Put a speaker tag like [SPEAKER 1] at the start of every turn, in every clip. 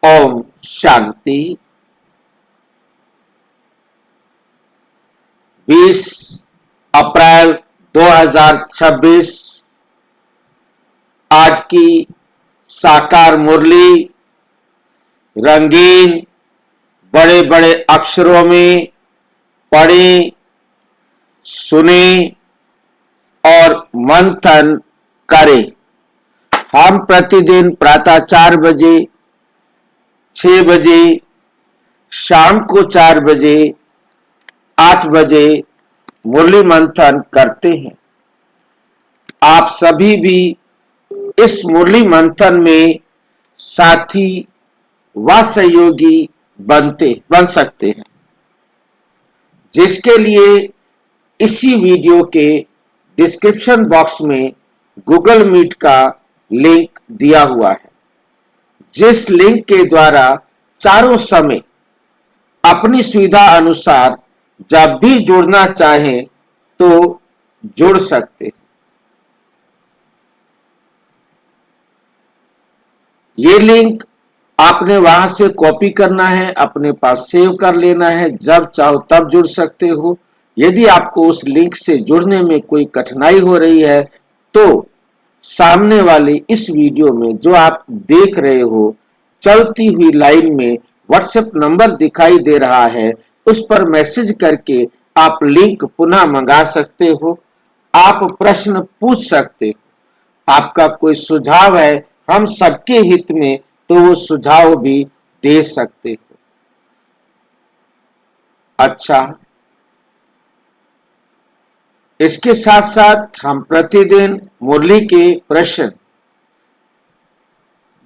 [SPEAKER 1] ओम शांति। 20 अप्रैल 2026 आज की साकार मुरली रंगीन बड़े बड़े अक्षरों में पढ़ें, सुने और मंथन करें। हम प्रतिदिन प्रातः 4 बजे, 6 बजे, शाम को 4 बजे, 8 बजे मुरली मंथन करते हैं। आप सभी भी इस मुरली मंथन में साथी व सहयोगी बन सकते हैं, जिसके लिए इसी वीडियो के डिस्क्रिप्शन बॉक्स में गूगल मीट का लिंक दिया हुआ है, जिस लिंक के द्वारा चारों समय अपनी सुविधा अनुसार जब भी जुड़ना चाहें तो जुड़ सकते हैं। ये लिंक आपने वहां से कॉपी करना है, अपने पास सेव कर लेना है, जब चाहो तब जुड़ सकते हो। यदि आपको उस लिंक से जुड़ने में कोई कठिनाई हो रही है तो सामने वाले इस वीडियो में जो आप देख रहे हो चलती हुई लाइन में व्हाट्सएप नंबर दिखाई दे रहा है, उस पर मैसेज करके आप लिंक पुनः मंगा सकते हो। आप प्रश्न पूछ सकते हो, आपका कोई सुझाव है हम सबके हित में तो वो सुझाव भी दे सकते हो। अच्छा, इसके साथ साथ हम प्रतिदिन मुरली के प्रश्न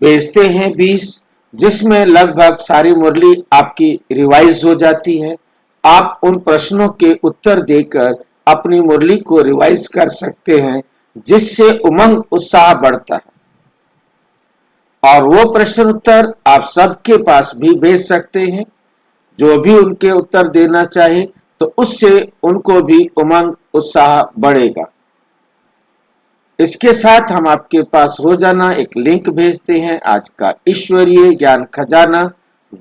[SPEAKER 1] भेजते हैं 20, जिसमें लगभग सारी मुरली आपकी रिवाइज हो जाती है। आप उन प्रश्नों के उत्तर देकर अपनी मुरली को रिवाइज कर सकते हैं, जिससे उमंग उत्साह बढ़ता है। और वो प्रश्न उत्तर आप सबके पास भी भेज सकते हैं, जो भी उनके उत्तर देना चाहे, तो उससे उनको भी उमंग उत्साह बढ़ेगा। इसके साथ हम आपके पास रोजाना एक लिंक भेजते हैं, आज का ईश्वरीय ज्ञान खजाना।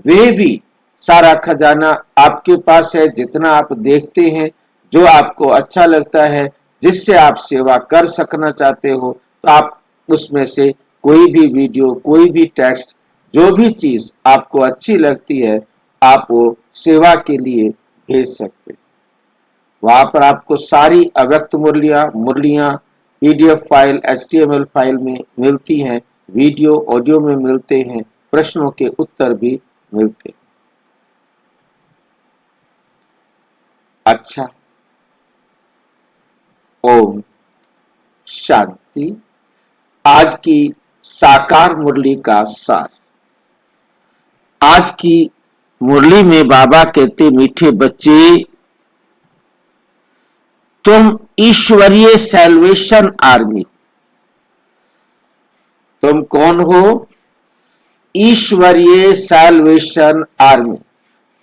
[SPEAKER 1] वे भी सारा खजाना आपके पास है, जितना आप देखते हैं, जो आपको अच्छा लगता है, जिससे आप सेवा कर सकना चाहते हो, तो आप उसमें से कोई भी वीडियो, कोई भी टेक्स्ट, जो भी चीज आपको अच्छी लगती है, आप वो सेवा के लिए भेज सकते हैं। वहां पर आपको सारी अव्यक्त मुरलियां पीडीएफ फाइल, एचटीएमएल फाइल में मिलती हैं, वीडियो ऑडियो में मिलते हैं, प्रश्नों के उत्तर भी मिलते हैं। अच्छा, ओम शांति। आज की साकार मुरली का सार। आज की मुरली में बाबा कहते, मीठे बच्चे, तुम ईश्वरीय सैल्वेशन आर्मी। तुम कौन हो? ईश्वरीय सैल्वेशन आर्मी।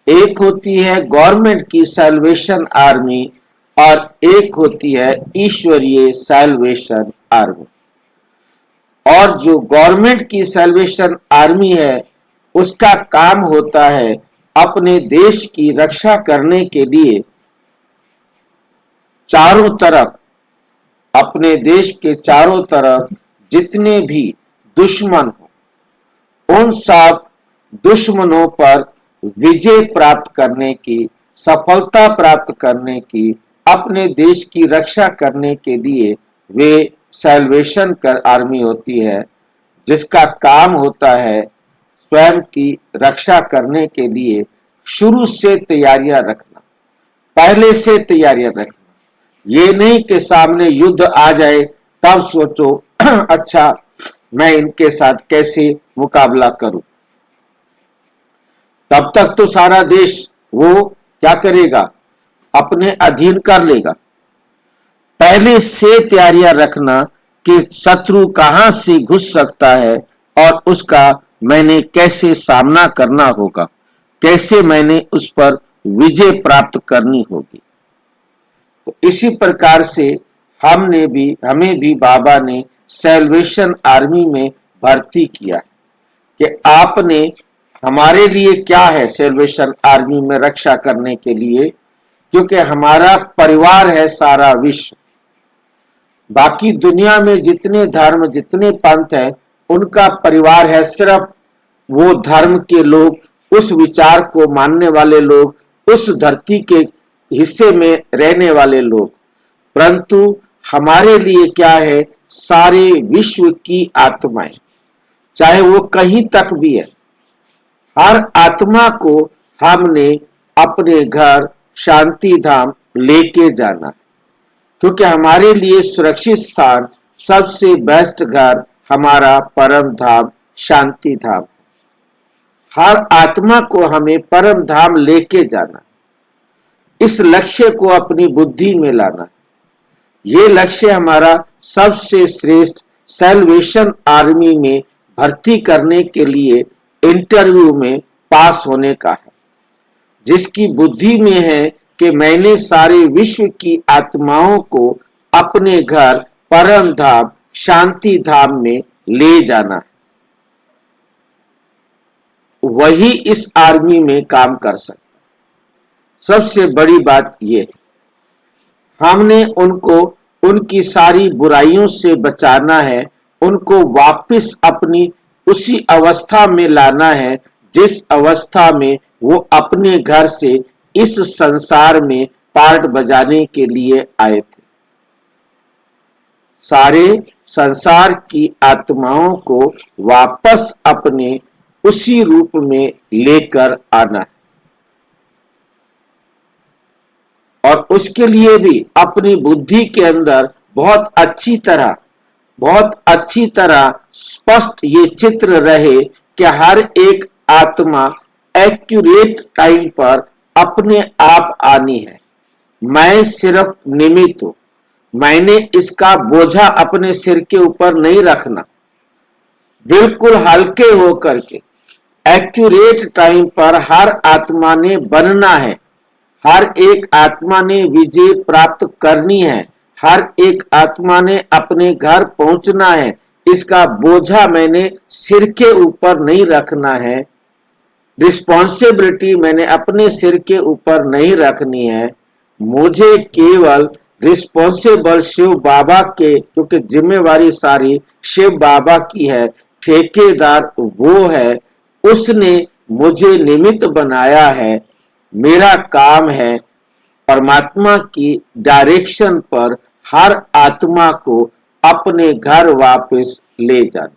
[SPEAKER 1] एक होती है गवर्नमेंट की सैल्वेशन आर्मी और एक होती है ईश्वरीय सैल्वेशन आर्मी। और जो गवर्नमेंट की सैल्वेशन आर्मी है, उसका काम होता है अपने देश की रक्षा करने के लिए चारों तरफ, अपने देश के चारों तरफ जितने भी दुश्मन हो, उन सब दुश्मनों पर विजय प्राप्त करने की, सफलता प्राप्त करने की, अपने देश की रक्षा करने के लिए वे सैल्वेशन कर आर्मी होती है, जिसका काम होता है स्वयं की रक्षा करने के लिए शुरू से तैयारियां रखना, पहले से तैयारियां रखना। ये नहीं कि सामने युद्ध आ जाए तब सोचो अच्छा मैं इनके साथ कैसे मुकाबला करूं। तब तक तो सारा देश वो क्या करेगा, अपने अधीन कर लेगा। पहले से तैयारियां रखना कि शत्रु कहां से घुस सकता है और उसका मैंने कैसे सामना करना होगा, कैसे मैंने उस पर विजय प्राप्त करनी होगी। तो इसी प्रकार से हमें भी बाबा ने सैल्वेशन आर्मी में भर्ती किया कि आपने हमारे लिए क्या है सेल्वेशन आर्मी में रक्षा करने के लिए, क्योंकि हमारा परिवार है सारा विश्व। बाकी दुनिया में जितने धर्म जितने पंथ हैं उनका परिवार है सिर्फ वो धर्म के लोग, उस विचार को मानने वाले लोग, उस धरती के हिस्से में रहने वाले लोग। परंतु हमारे लिए क्या है, सारे विश्व की आत्माएं, चाहे वो कहीं तक भी है, हर आत्मा को हमने अपने घर शांति धाम लेके जाना, क्योंकि हमारे लिए सुरक्षित स्थान, सबसे बेस्ट घर हमारा परम धाम शांति धाम। हर आत्मा को हमें परम धाम लेके जाना, इस लक्ष्य को अपनी बुद्धि में लाना। ये लक्ष्य हमारा सबसे श्रेष्ठ सैल्वेशन आर्मी में भर्ती करने के लिए इंटरव्यू में पास होने का है, जिसकी बुद्धि में है कि मैंने सारे विश्व की आत्माओं को अपने घर परम धाम शांति धाम में ले जाना है। वही इस आर्मी में काम कर सकता है। सबसे बड़ी बात यह है, हमने उनको उनकी सारी बुराइयों से बचाना है, उनको वापस अपनी उसी अवस्था में लाना है जिस अवस्था में वो अपने घर से इस संसार में पार्ट बजाने के लिए आए थे। सारे संसार की आत्माओं को वापस अपने उसी रूप में लेकर आना है, और उसके लिए भी अपनी बुद्धि के अंदर बहुत अच्छी तरह स्पष्ट ये चित्र रहे कि हर एक आत्मा एक्यूरेट टाइम पर अपने आप आनी है। मैं सिर्फ निमित्त हूं, मैंने इसका बोझा अपने सिर के ऊपर नहीं रखना, बिल्कुल हल्के होकर के एक्यूरेट टाइम पर हर आत्मा ने बनना है, हर एक आत्मा ने विजय प्राप्त करनी है, हर एक आत्मा ने अपने घर पहुंचना है। इसका बोझा मैंने सिर के ऊपर नहीं रखना है, रिस्पॉन्सिबिलिटी मैंने अपने सिर के ऊपर नहीं रखनी है। मुझे केवल रिस्पॉन्सिबल शिव बाबा के, क्योंकि जिम्मेवारी सारी शिव बाबा की है, ठेकेदार वो है, उसने मुझे निमित्त बनाया है। मेरा काम है परमात्मा की डायरेक्शन पर हर आत्मा को अपने घर वापस ले जाना,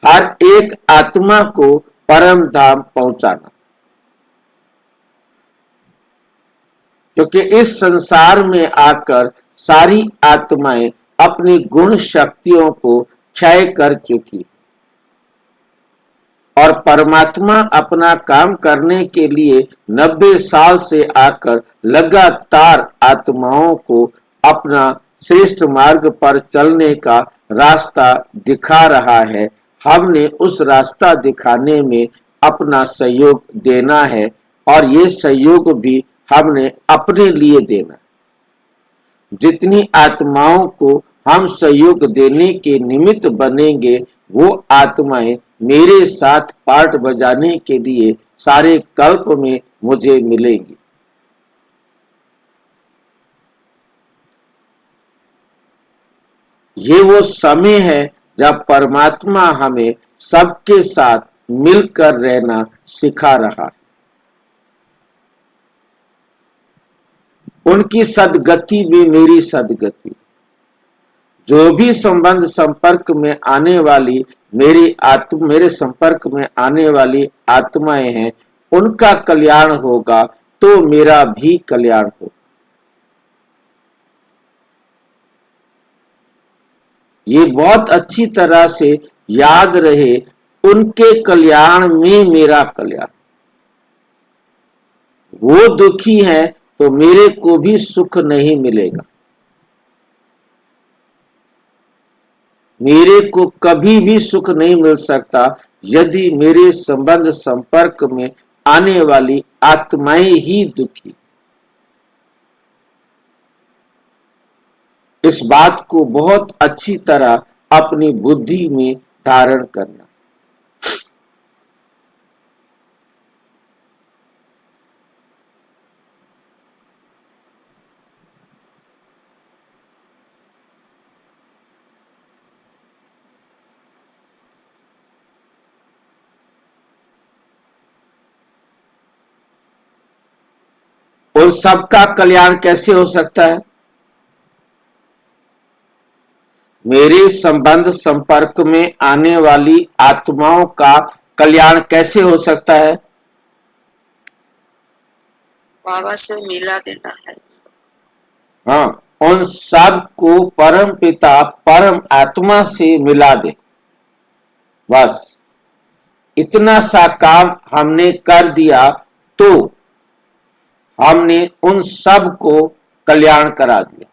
[SPEAKER 1] हर एक आत्मा को परम धाम पहुंचाना, क्योंकि इस संसार में आकर सारी आत्माएं अपनी गुण शक्तियों को क्षय कर चुकी, और परमात्मा अपना काम करने के लिए 90 साल से आकर लगातार आत्माओं को अपना श्रेष्ठ मार्ग पर चलने का रास्ता दिखा रहा है। हमने उस रास्ता दिखाने में अपना सहयोग देना है, और ये सहयोग भी हमने अपने लिए देना। जितनी आत्माओं को हम सहयोग देने के निमित्त बनेंगे, वो आत्माएं मेरे साथ पार्ट बजाने के लिए सारे कल्प में मुझे मिलेंगी। ये वो समय है जब परमात्मा हमें सबके साथ मिलकर रहना सिखा रहा है। उनकी सदगति भी मेरी सदगति। जो भी संबंध संपर्क में आने वाली मेरे संपर्क में आने वाली आत्माएं हैं, उनका कल्याण होगा तो मेरा भी कल्याण होगा। ये बहुत अच्छी तरह से याद रहे, उनके कल्याण में मेरा कल्याण। वो दुखी है तो मेरे को भी सुख नहीं मिलेगा। मेरे को कभी भी सुख नहीं मिल सकता यदि मेरे संबंध संपर्क में आने वाली आत्माएं ही दुखी। इस बात को बहुत अच्छी तरह अपनी बुद्धि में धारण करना। उन सबका कल्याण कैसे हो सकता है? मेरे संबंध संपर्क में आने वाली आत्माओं का कल्याण कैसे हो सकता है?
[SPEAKER 2] बाबा से मिला देना है।
[SPEAKER 1] हाँ, उन सब को परम पिता परम आत्मा से मिला दे। बस इतना सा काम हमने कर दिया तो हमने उन सब को कल्याण करा दिया,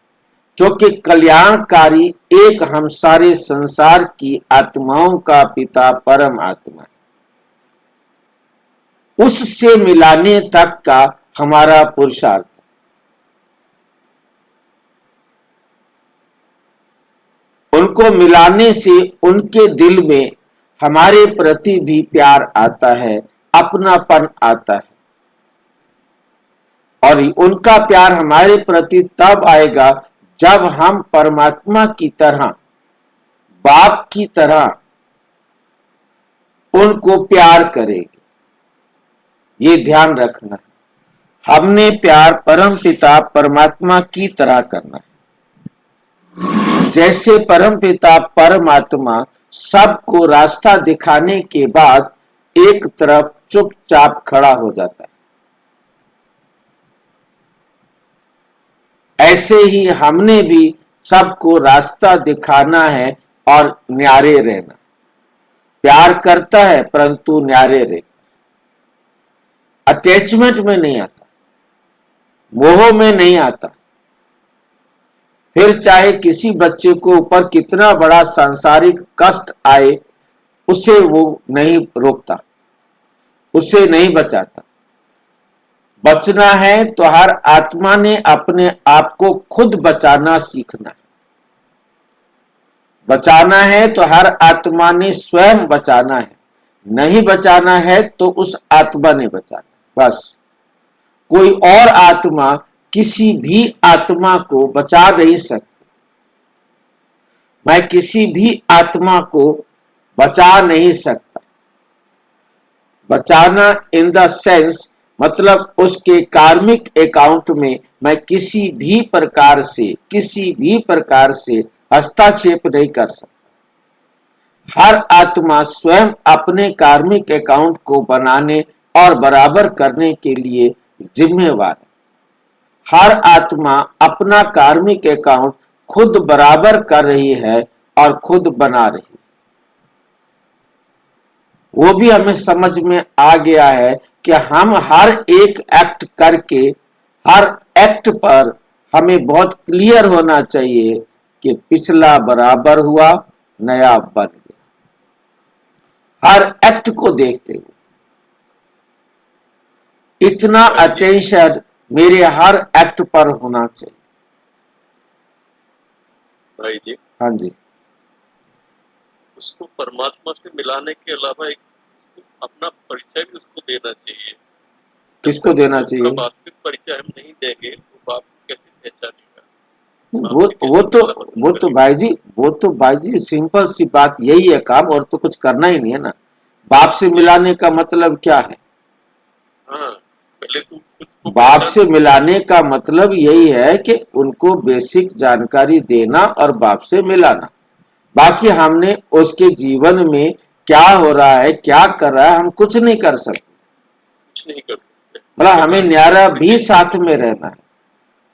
[SPEAKER 1] क्योंकि कल्याणकारी एक हम सारे संसार की आत्माओं का पिता परम आत्मा है। उससे मिलाने तक का हमारा पुरुषार्थ। उनको मिलाने से उनके दिल में हमारे प्रति भी प्यार आता है, अपनापन आता है। और उनका प्यार हमारे प्रति तब आएगा जब हम परमात्मा की तरह, बाप की तरह उनको प्यार करेंगे। ये ध्यान रखना है, हमने प्यार परम पिता परमात्मा की तरह करना है। जैसे परम पिता परमात्मा सबको रास्ता दिखाने के बाद एक तरफ चुपचाप खड़ा हो जाता है, ऐसे ही हमने भी सबको रास्ता दिखाना है और न्यारे रहना। प्यार करता है परंतु न्यारे रहे, अटैचमेंट में नहीं आता, मोह में नहीं आता। फिर चाहे किसी बच्चे को ऊपर कितना बड़ा सांसारिक कष्ट आए, उसे वो नहीं रोकता, उसे नहीं बचाता। बचना है तो हर आत्मा ने अपने आप को खुद बचाना सीखना है। बचाना है तो हर आत्मा ने स्वयं बचाना है, नहीं बचाना है तो उस आत्मा ने बचाना। बस कोई और आत्मा किसी भी आत्मा को बचा नहीं सकती। मैं किसी भी आत्मा को बचा नहीं सकता। बचाना इन द सेंस मतलब उसके कार्मिक अकाउंट में मैं किसी भी प्रकार से हस्तक्षेप नहीं कर सकता। हर आत्मा स्वयं अपने कार्मिक अकाउंट को बनाने और बराबर करने के लिए जिम्मेवार है। हर आत्मा अपना कार्मिक अकाउंट खुद बराबर कर रही है और खुद बना रही है। वो भी हमें समझ में आ गया है कि हम हर एक एक्ट करके, हर एक्ट पर हमें बहुत क्लियर होना चाहिए कि पिछला बराबर हुआ, नया बन गया। हर एक्ट को देखते हुए इतना अटेंशन मेरे हर एक्ट पर होना चाहिए।
[SPEAKER 3] भाई जी,
[SPEAKER 1] हाँ जी,
[SPEAKER 3] उसको परमात्मा से मिलाने के अलावा एक अपना परिचय भी उसको देना चाहिए।
[SPEAKER 1] किसको देना चाहिए?
[SPEAKER 3] उसका वास्तविक परिचय हम नहीं देंगे तो बाप को कैसे पहचानेगा?
[SPEAKER 1] वो तो भाई जी सिंपल सी बात यही है काम, और तो कुछ करना ही नहीं है ना। बाप से मिलाने का मतलब क्या है?
[SPEAKER 3] हाँ, पहले तो खुद को
[SPEAKER 1] बाप से मिलाने का मतलब यही है कि उनको बेसिक जानकारी देना और बाप से मिलाना। बाकी हमने उसके जीवन में क्या हो रहा है, क्या कर रहा है, हम कुछ नहीं कर सकते।
[SPEAKER 3] कुछ नहीं कर सकते।
[SPEAKER 1] मतलब हमें न्यारा भी साथ में रहना है।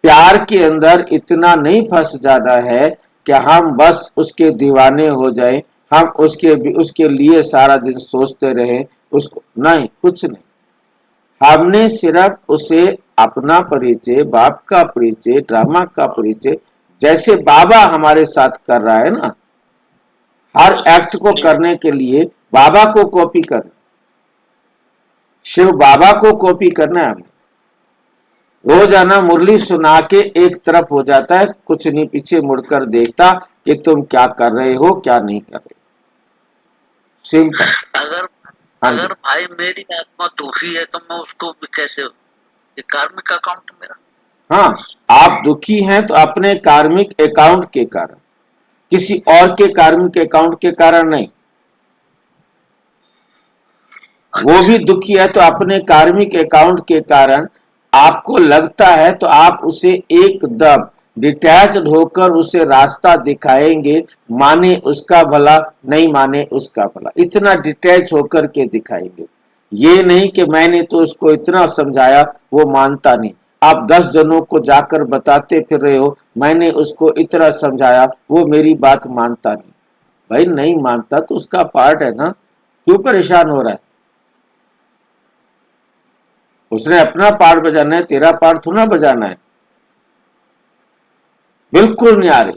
[SPEAKER 1] प्यार के अंदर इतना नहीं फंस जाना है कि हम बस उसके दीवाने हो जाएं, हम उसके लिए सारा दिन सोचते रहें। उसको नहीं, कुछ नहीं। हमने सिर्फ उसे अपना परिचय, बाप का परिचय, ड्रामा का परिचय, जैसे बाबा हमारे साथ कर रहा है ना, हर एक्ट को करने के लिए बाबा को कॉपी करना, शिव बाबा को कॉपी करना है। हमें रोजाना मुरली सुना के एक तरफ हो जाता है, कुछ नहीं पीछे मुड़कर देखता कि तुम क्या कर रहे हो, क्या नहीं कर रहे। सिंपल।
[SPEAKER 2] अगर भाई मेरी आत्मा दुखी है तो मैं उसको कैसे, ये कार्मिक अकाउंट मेरा।
[SPEAKER 1] हाँ, आप दुखी हैं तो अपने कार्मिक अकाउंट के कारण, किसी और के कार्मिक अकाउंट के कारण नहीं। वो भी दुखी है तो अपने कार्मिक अकाउंट के कारण आपको लगता है तो आप उसे एकदम डिटैच्ड होकर उसे रास्ता दिखाएंगे, माने उसका भला नहीं माने उसका भला, इतना डिटैच होकर के दिखाएंगे। ये नहीं कि मैंने तो उसको इतना समझाया वो मानता नहीं। आप 10 जनों को जाकर बताते फिर रहे हो मैंने उसको इतना समझाया वो मेरी बात मानता नहीं। भाई नहीं मानता तो उसका पार्ट है ना, क्यों परेशान हो रहा है? उसने अपना पार्ट बजाना है, तेरा पार्ट थोड़ा बजाना है। बिल्कुल न्यारे।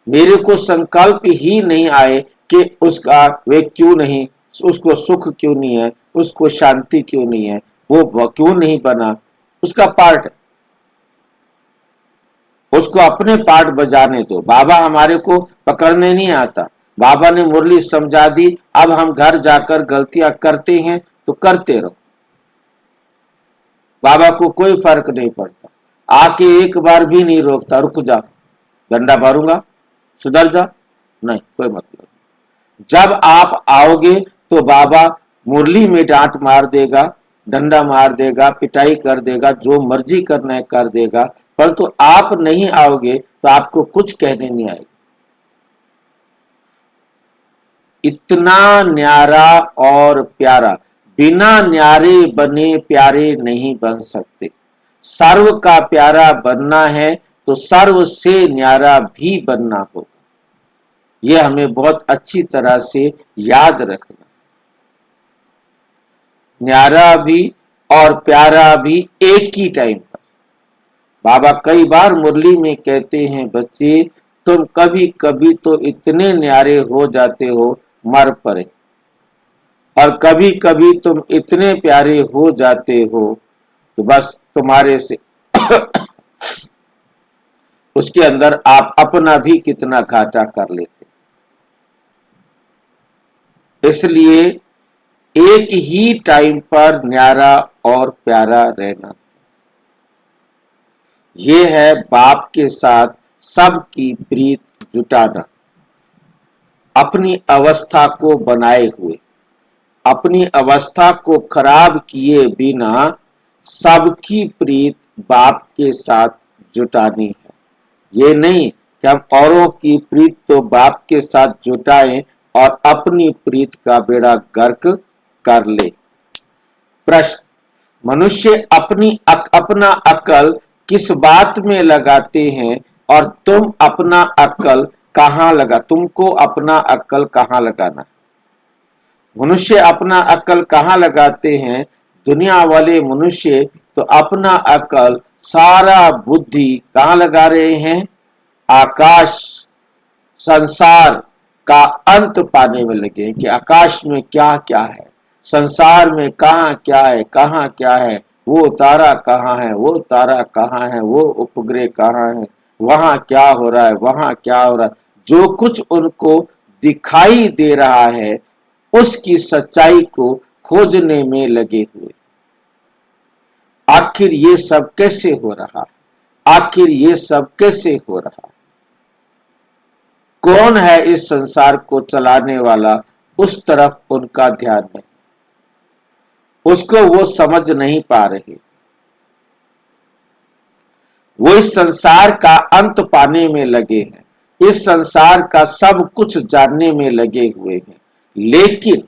[SPEAKER 1] मेरे को संकल्प ही नहीं आए कि उसका वे क्यों नहीं, उसको सुख क्यों नहीं है, उसको शांति क्यों नहीं है, वो क्यों नहीं बना, उसका पार्ट है। उसको अपने पार्ट बजाने दो। बाबा हमारे को पकड़ने नहीं आता। बाबा ने मुरली समझा दी, अब हम घर जाकर गलतियां करते हैं तो करते रहो, बाबा को कोई फर्क नहीं पड़ता। आके एक बार भी नहीं रोकता, रुक जा, डंडा मारूंगा, सुधर जा, नहीं कोई मतलब। जब आप आओगे तो बाबा मुरली में डांट मार देगा, डंडा मार देगा, पिटाई कर देगा, जो मर्जी करना है कर देगा, परंतु आप नहीं आओगे तो आपको कुछ कहने नहीं आएगा। इतना न्यारा और प्यारा, बिना न्यारे बने प्यारे नहीं बन सकते। सर्व का प्यारा बनना है तो सर्व से न्यारा भी बनना होगा। यह हमें बहुत अच्छी तरह से याद रखना। न्यारा भी और प्यारा भी एक ही टाइम पर। बाबा कई बार मुरली में कहते हैं, बच्चे तुम कभी कभी तो इतने न्यारे हो जाते हो मर पड़े, और कभी कभी तुम इतने प्यारे हो जाते हो तो बस तुम्हारे से उसके अंदर आप अपना भी कितना घाटा कर लेते। इसलिए एक ही टाइम पर न्यारा और प्यारा रहना, ये है बाप के साथ सबकी प्रीत जुटाना। अपनी अवस्था को बनाए हुए, अपनी अवस्था को खराब किए बिना सबकी प्रीत बाप के साथ जुटानी है। ये नहीं कि हम औरों की प्रीत तो बाप के साथ जुटाएं और अपनी प्रीत का बेड़ा गर्क कर ले। प्रश्न, मनुष्य अपना अकल किस बात में लगाते हैं और तुम अपना अकल कहाँ लगा, तुमको अपना अकल कहाँ लगाना? मनुष्य अपना अकल कहाँ लगाते हैं? दुनिया वाले मनुष्य तो अपना अकल सारा बुद्धि कहाँ लगा रहे हैं? आकाश संसार का अंत पाने में लगे कि आकाश में क्या क्या है, संसार में कहाँ क्या है, कहाँ क्या है, वो तारा कहाँ है, वो तारा कहाँ है, वो उपग्रह कहाँ है, वहां क्या हो रहा है, वहां क्या हो रहा है। जो कुछ उनको दिखाई दे रहा है उसकी सच्चाई को खोजने में लगे हुए। आखिर ये सब कैसे हो रहा है? आखिर ये सब कैसे हो रहा है? कौन है इस संसार को चलाने वाला? उस तरफ उनका ध्यान नहीं, उसको वो समझ नहीं पा रहे। वो इस संसार का अंत पाने में लगे हैं, इस संसार का सब कुछ जानने में लगे हुए हैं, लेकिन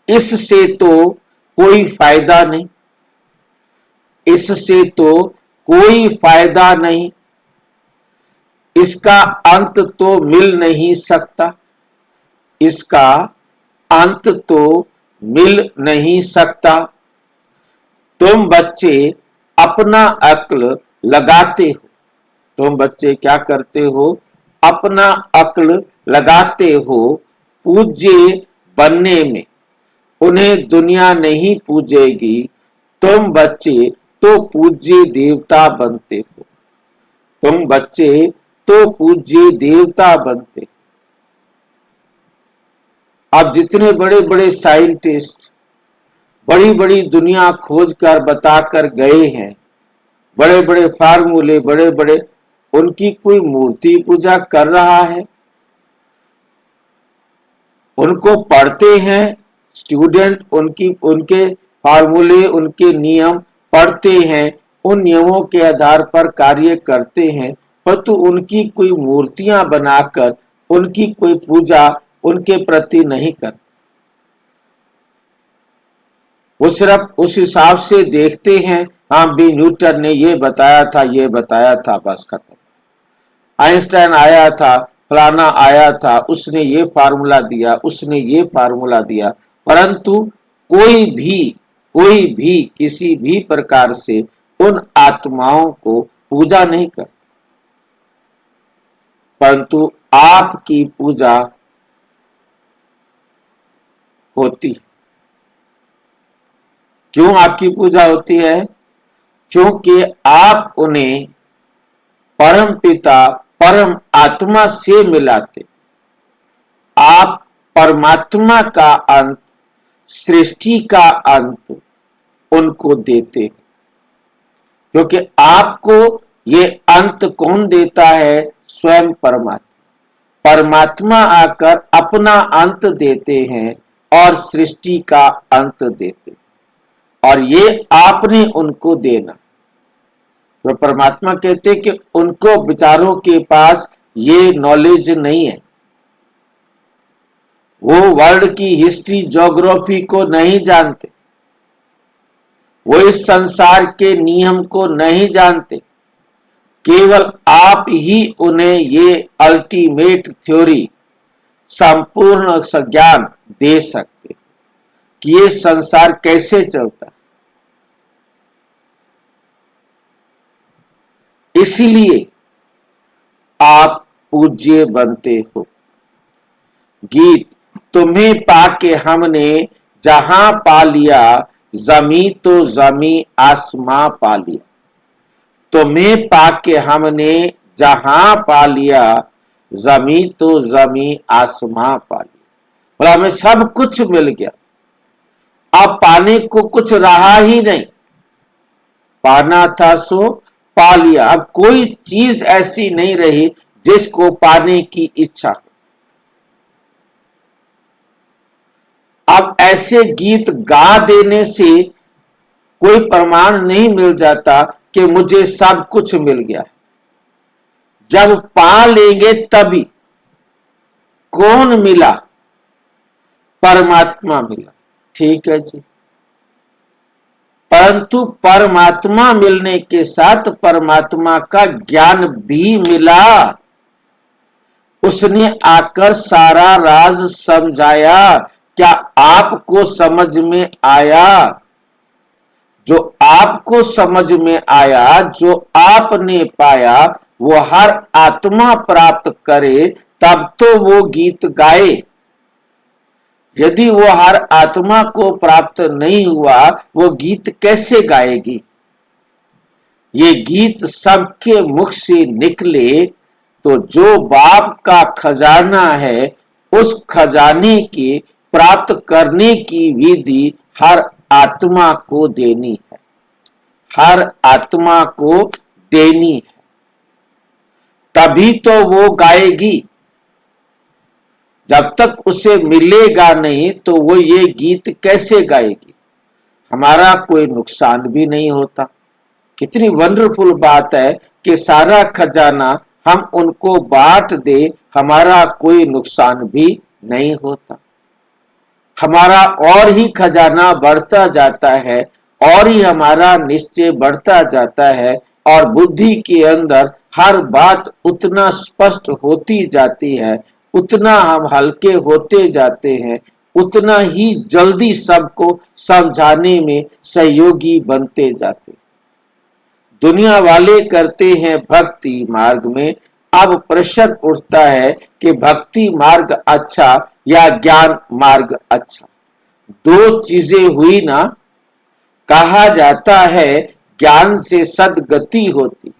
[SPEAKER 1] इससे तो कोई फायदा नहीं, इससे तो कोई फायदा नहीं, इसका अंत तो मिल नहीं सकता, इसका अंत तो मिल नहीं सकता। तुम बच्चे अपना अक्ल लगाते हो, तुम बच्चे क्या करते हो? अपना अक्ल लगाते हो पूज्य बनने में। उन्हें दुनिया नहीं पूजेगी, तुम बच्चे तो पूज्य देवता बनते हो, तुम बच्चे तो पूज्य देवता बनते हो। अब जितने बड़े बड़े साइंटिस्ट बड़ी बड़ी दुनिया खोज कर बताकर गए हैं, बड़े बड़े फार्मूले, बड़े बड़े, उनकी कोई मूर्ति पूजा कर रहा है? उनको पढ़ते हैं स्टूडेंट, उनके फार्मूले, उनके नियम पढ़ते हैं, उन नियमों के आधार पर कार्य करते हैं, परंतु उनकी कोई मूर्तियां बनाकर उनकी कोई पूजा उनके प्रति नहीं करते। वो सिर्फ उस हिसाब से देखते हैं, हाँ भी न्यूटन ने ये बताया था, बस खत्म। आइंस्टाइन आया था, फलाना आया था, उसने ये फार्मूला दिया, परंतु कोई भी किसी भी प्रकार से उन आत्माओं को पूजा नहीं करता, परंतु आपकी पूजा होती है। क्यों आपकी पूजा होती है? क्योंकि आप उन्हें परम पिता परम आत्मा से मिलाते, आप परमात्मा का अंत, सृष्टि का अंत उनको देते, क्योंकि आपको ये अंत कौन देता है? स्वयं परमात्मा आकर अपना अंत देते हैं और सृष्टि का अंत देते हैं, और ये आपने उनको देना। तो परमात्मा कहते हैं कि उनको विचारों के पास ये नॉलेज नहीं है, वो वर्ल्ड की हिस्ट्री ज्योग्राफी को नहीं जानते, वो इस संसार के नियम को नहीं जानते, केवल आप ही उन्हें ये अल्टीमेट थ्योरी, संपूर्ण ज्ञान दे सकते कि ये संसार कैसे चलता है। इसलिए आप पूज्य बनते हो। गीत, तुम्हें पाके हमने जहां पा लिया, जमी तो जमी आसमां पा लिया। तुम्हें पाके हमने जहां पा लिया, जमी तो जमी आसमां पा लिया। और हमें सब कुछ मिल गया, अब पाने को कुछ रहा ही नहीं, पाना था सो पा लिया। अब कोई चीज ऐसी नहीं रही जिसको पाने की इच्छा हो। अब ऐसे गीत गा देने से कोई प्रमाण नहीं मिल जाता कि मुझे सब कुछ मिल गया। जब पा लेंगे तभी। कौन मिला? परमात्मा मिला, ठीक है जी। परंतु परमात्मा मिलने के साथ परमात्मा का ज्ञान भी मिला। उसने आकर सारा राज समझाया। क्या आपको समझ में आया? जो आपको समझ में आया, जो आपने पाया, वो हर आत्मा प्राप्त करे तब तो वो गीत गाए। यदि वो हर आत्मा को प्राप्त नहीं हुआ, वो गीत कैसे गाएगी? ये गीत सबके मुख से निकले तो जो बाप का खजाना है, उस खजाने के प्राप्त करने की विधि हर आत्मा को देनी है, हर आत्मा को देनी है, तभी तो वो गाएगी। जब तक उसे मिलेगा नहीं तो वो ये गीत कैसे गाएगी? हमारा कोई नुकसान भी नहीं होता। कितनी वंडरफुल बात है कि सारा खजाना हम उनको बांट दे, हमारा कोई नुकसान भी नहीं होता। हमारा और ही खजाना बढ़ता जाता है, और ही हमारा निश्चय बढ़ता जाता है, और बुद्धि के अंदर हर बात उतना स्पष्ट होती जाती है, उतना हम हल्के होते जाते हैं, उतना ही जल्दी सबको समझाने में सहयोगी बनते जाते। दुनिया वाले करते हैं भक्ति मार्ग में। अब प्रश्न उठता है कि भक्ति मार्ग अच्छा या ज्ञान मार्ग अच्छा? दो चीजें हुई ना। कहा जाता है ज्ञान से सद्गति होती,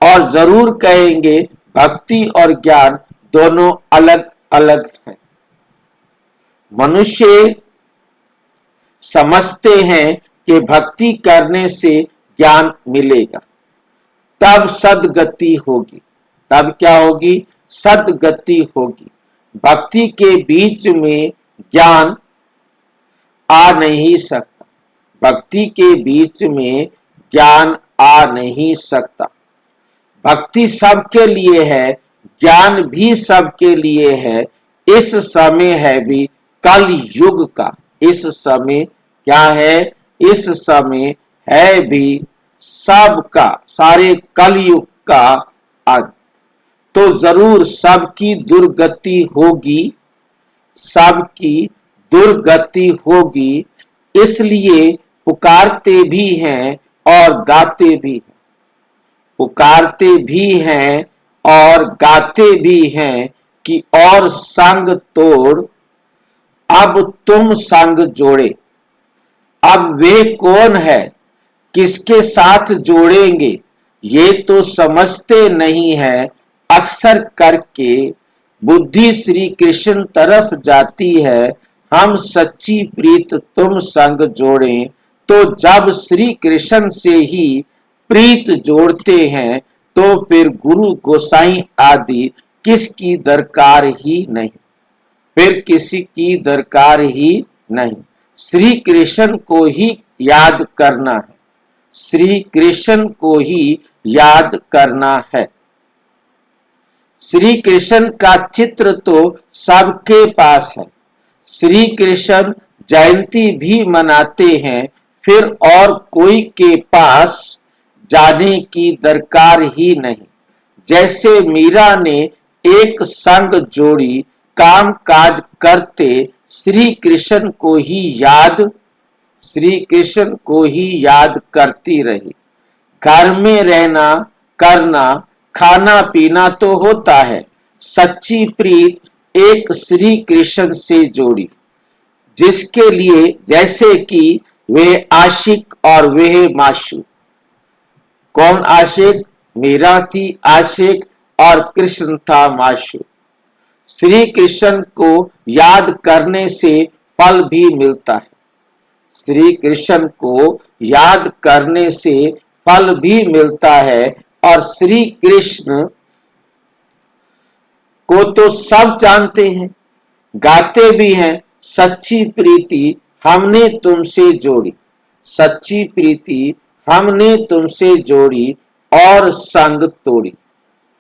[SPEAKER 1] और जरूर कहेंगे भक्ति और ज्ञान दोनों अलग अलग हैं। मनुष्य समझते हैं कि भक्ति करने से ज्ञान मिलेगा, तब सद्गति होगी। तब क्या होगी? सद्गति होगी। भक्ति के बीच में ज्ञान आ नहीं सकता। भक्ति के बीच में ज्ञान आ नहीं सकता। भक्ति सबके लिए है, ज्ञान भी सबके लिए है। इस समय है भी कल युग का। इस समय क्या है? इस समय है भी सबका, सारे कलयुग का अंत। तो जरूर सबकी दुर्गति होगी, सबकी दुर्गति होगी। इसलिए पुकारते भी हैं और गाते भी हैं, पुकारते भी हैं और गाते भी हैं कि और संग तोड़ अब तुम संग जोड़े। अब वे कौन है, किसके साथ जोड़ेंगे, ये तो समझते नहीं है। अक्सर करके बुद्धि श्री कृष्ण तरफ जाती है। हम सच्ची प्रीत तुम संग जोड़ें, तो जब श्री कृष्ण से ही प्रीत जोड़ते हैं तो फिर गुरु गोसाई आदि किसकी दरकार ही नहीं, फिर किसी की दरकार ही नहीं। श्री कृष्ण को ही याद करना है, श्री कृष्ण को ही याद करना है। श्री कृष्ण का चित्र तो सबके पास है। श्री कृष्ण जयंती भी मनाते हैं, फिर और कोई के पास जाने की दरकार ही नहीं। जैसे मीरा ने एक संग जोड़ी, काम काज करते श्री कृष्ण को ही याद, श्री कृष्ण को ही याद करती रही। घर में रहना करना खाना पीना तो होता है। सच्ची प्रीत एक श्री कृष्ण से जोड़ी, जिसके लिए जैसे कि वे आशिक और वे माशूक। कौन आशिक? मीरा थी आशिक और कृष्ण था माशूक। श्री कृष्ण को याद करने से फल भी मिलता है, श्री कृष्ण को याद करने से फल भी मिलता है। और श्री कृष्ण को तो सब जानते हैं, गाते भी हैं। सच्ची प्रीति हमने तुमसे जोड़ी, सच्ची प्रीति हमने तुमसे जोड़ी और संग तोड़ी।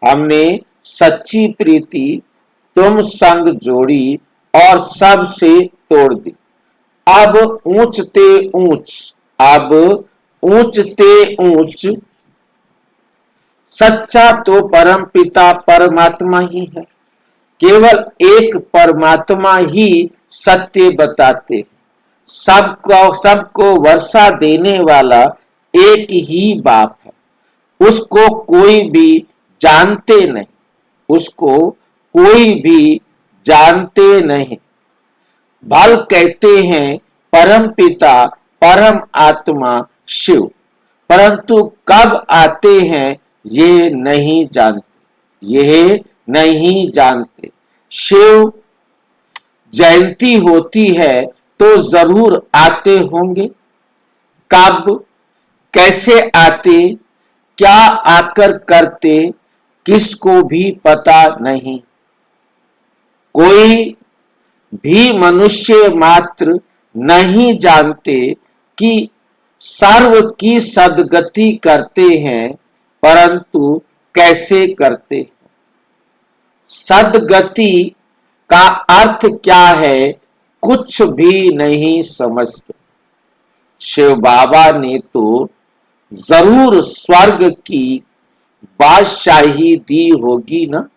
[SPEAKER 1] हमने सच्ची प्रीति तुम संग जोड़ी और सब से तोड़ दी। अब ऊंचते ऊंच, अब ऊंचते ऊंच सच्चा तो परम पिता परमात्मा ही है। केवल एक परमात्मा ही सत्य बताते। सबको वर्षा देने वाला एक ही बाप है। उसको कोई भी जानते नहीं, उसको कोई भी जानते नहीं। भल कहते हैं परम पिता परम आत्मा शिव, परंतु कब आते हैं ये नहीं जानते, ये नहीं जानते। शिव जयंती होती है तो जरूर आते होंगे। कब, कैसे आते, क्या आकर करते, किसको भी पता नहीं। कोई भी मनुष्य मात्र नहीं जानते कि सर्व की सद्गति करते हैं, परंतु कैसे करते हैं। सद्गति का अर्थ क्या है, कुछ भी नहीं समझते। शिव बाबा ने तो जरूर स्वर्ग की बादशाही दी होगी ना,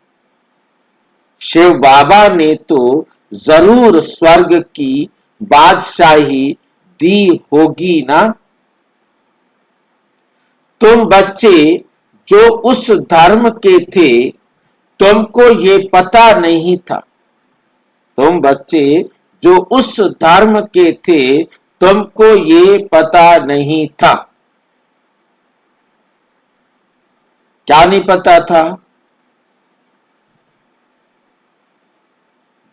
[SPEAKER 1] शिव बाबा ने तो जरूर स्वर्ग की बादशाही दी होगी ना। तुम बच्चे जो उस धर्म के थे, तुमको ये पता नहीं था। तुम बच्चे जो उस धर्म के थे, तुमको ये पता नहीं था। क्या नहीं पता था?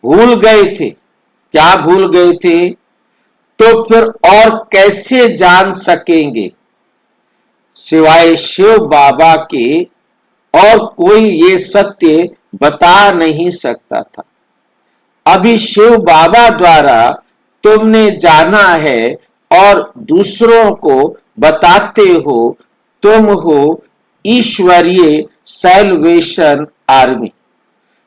[SPEAKER 1] भूल गए थे। क्या भूल गए थे? तो फिर और कैसे जान सकेंगे? सिवाय शिव बाबा के और कोई ये सत्य बता नहीं सकता था। अभी शिव बाबा द्वारा तुमने जाना है और दूसरों को बताते हो, तुम हो ईश्वरीय सैल्वेशन आर्मी।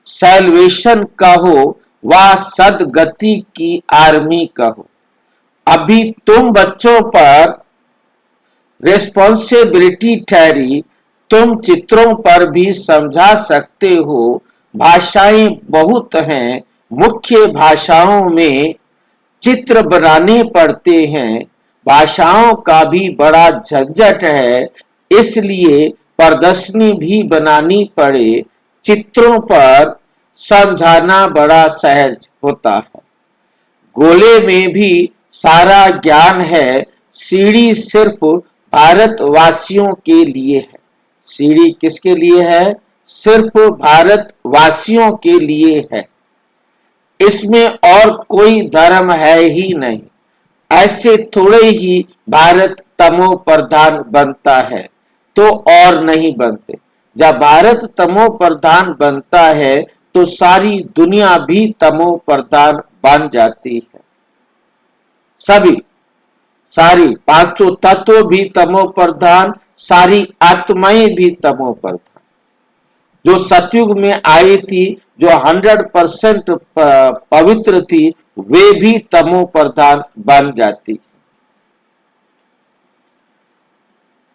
[SPEAKER 1] सैल्वेशन कहो व सदगति की आर्मी कहो। अभी तुम बच्चों पर रेस्पॉन्सिबिलिटी ठहरी, तुम चित्रों पर भी समझा सकते हो। भाषाएं बहुत हैं, मुख्य भाषाओं में चित्र बनाने पड़ते हैं। भाषाओं का भी बड़ा झंझट है, इसलिए प्रदर्शनी भी बनानी पड़े। चित्रों पर समझाना बड़ा सहज होता है। गोले में भी सारा ज्ञान है। सीढ़ी सिर्फ भारतवासियों के लिए है। सीढ़ी किसके लिए है? सिर्फ भारतवासियों के लिए है। इसमें और कोई धर्म है ही नहीं। ऐसे थोड़े ही भारत तमो प्रधान बनता है तो और नहीं बनते। जब भारत तमो प्रधान बनता है तो सारी दुनिया भी तमो प्रधान बन जाती है। सारी पांचों तत्व भी तमो प्रधान, सारी आत्माएं भी तमो प्रधान। जो सतयुग में आई थी, जो 100% पवित्र थी, वे भी तमो प्रधान बन जाती।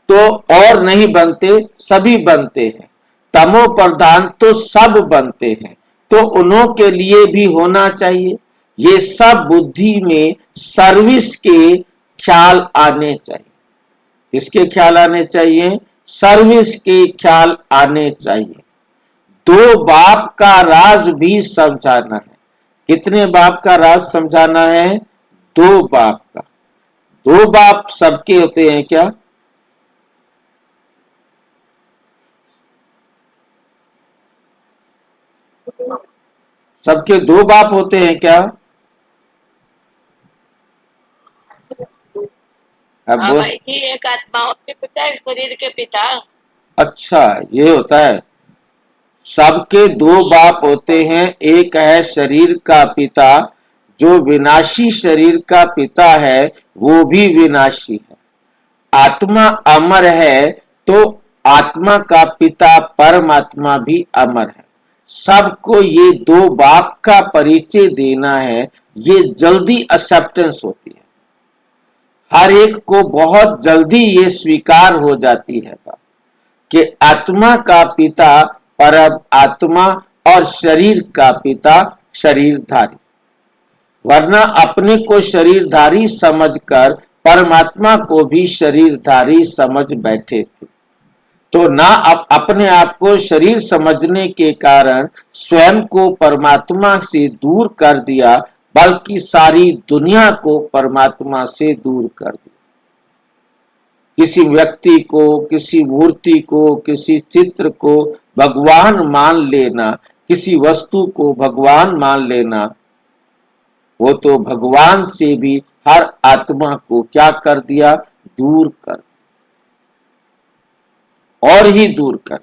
[SPEAKER 1] तो और नहीं बनते, सभी बनते हैं। तमो प्रधान तो सब बनते हैं, तो उन्हों के लिए भी होना चाहिए। ये सब बुद्धि में सर्विस के ख्याल आने चाहिए। किसके ख्याल आने चाहिए? सर्विस के ख्याल आने चाहिए। दो बाप का राज भी समझाना है। कितने बाप का राज समझाना है? दो बाप का। दो बाप सबके होते हैं क्या? सबके दो बाप होते हैं क्या? अब
[SPEAKER 4] हाँ भाई जी, एक आत्माओं के पिता, एक शरीर के पिता।
[SPEAKER 1] अच्छा, ये होता है। सबके दो बाप होते हैं। एक है शरीर का पिता, जो विनाशी शरीर का पिता है, वो भी विनाशी है। आत्मा अमर है, तो आत्मा का पिता परमात्मा भी अमर है। सबको ये दो बाप का परिचय देना है। ये जल्दी एक्सेप्टेंस होती है। हर एक को बहुत जल्दी ये स्वीकार हो जाती है कि आत्मा का पिता परम आत्मा और शरीर का पिता शरीरधारी। वरना अपने को शरीरधारी समझकर परमात्मा को भी शरीरधारी समझ बैठे थे। तो ना अपने आप को शरीर समझने के कारण स्वयं को परमात्मा से दूर कर दिया, बल्कि सारी दुनिया को परमात्मा से दूर कर दिया। किसी व्यक्ति को, किसी मूर्ति को, किसी चित्र को भगवान मान लेना, किसी वस्तु को भगवान मान लेना, वो तो भगवान से भी हर आत्मा को क्या कर दिया? दूर कर, और ही दूर कर।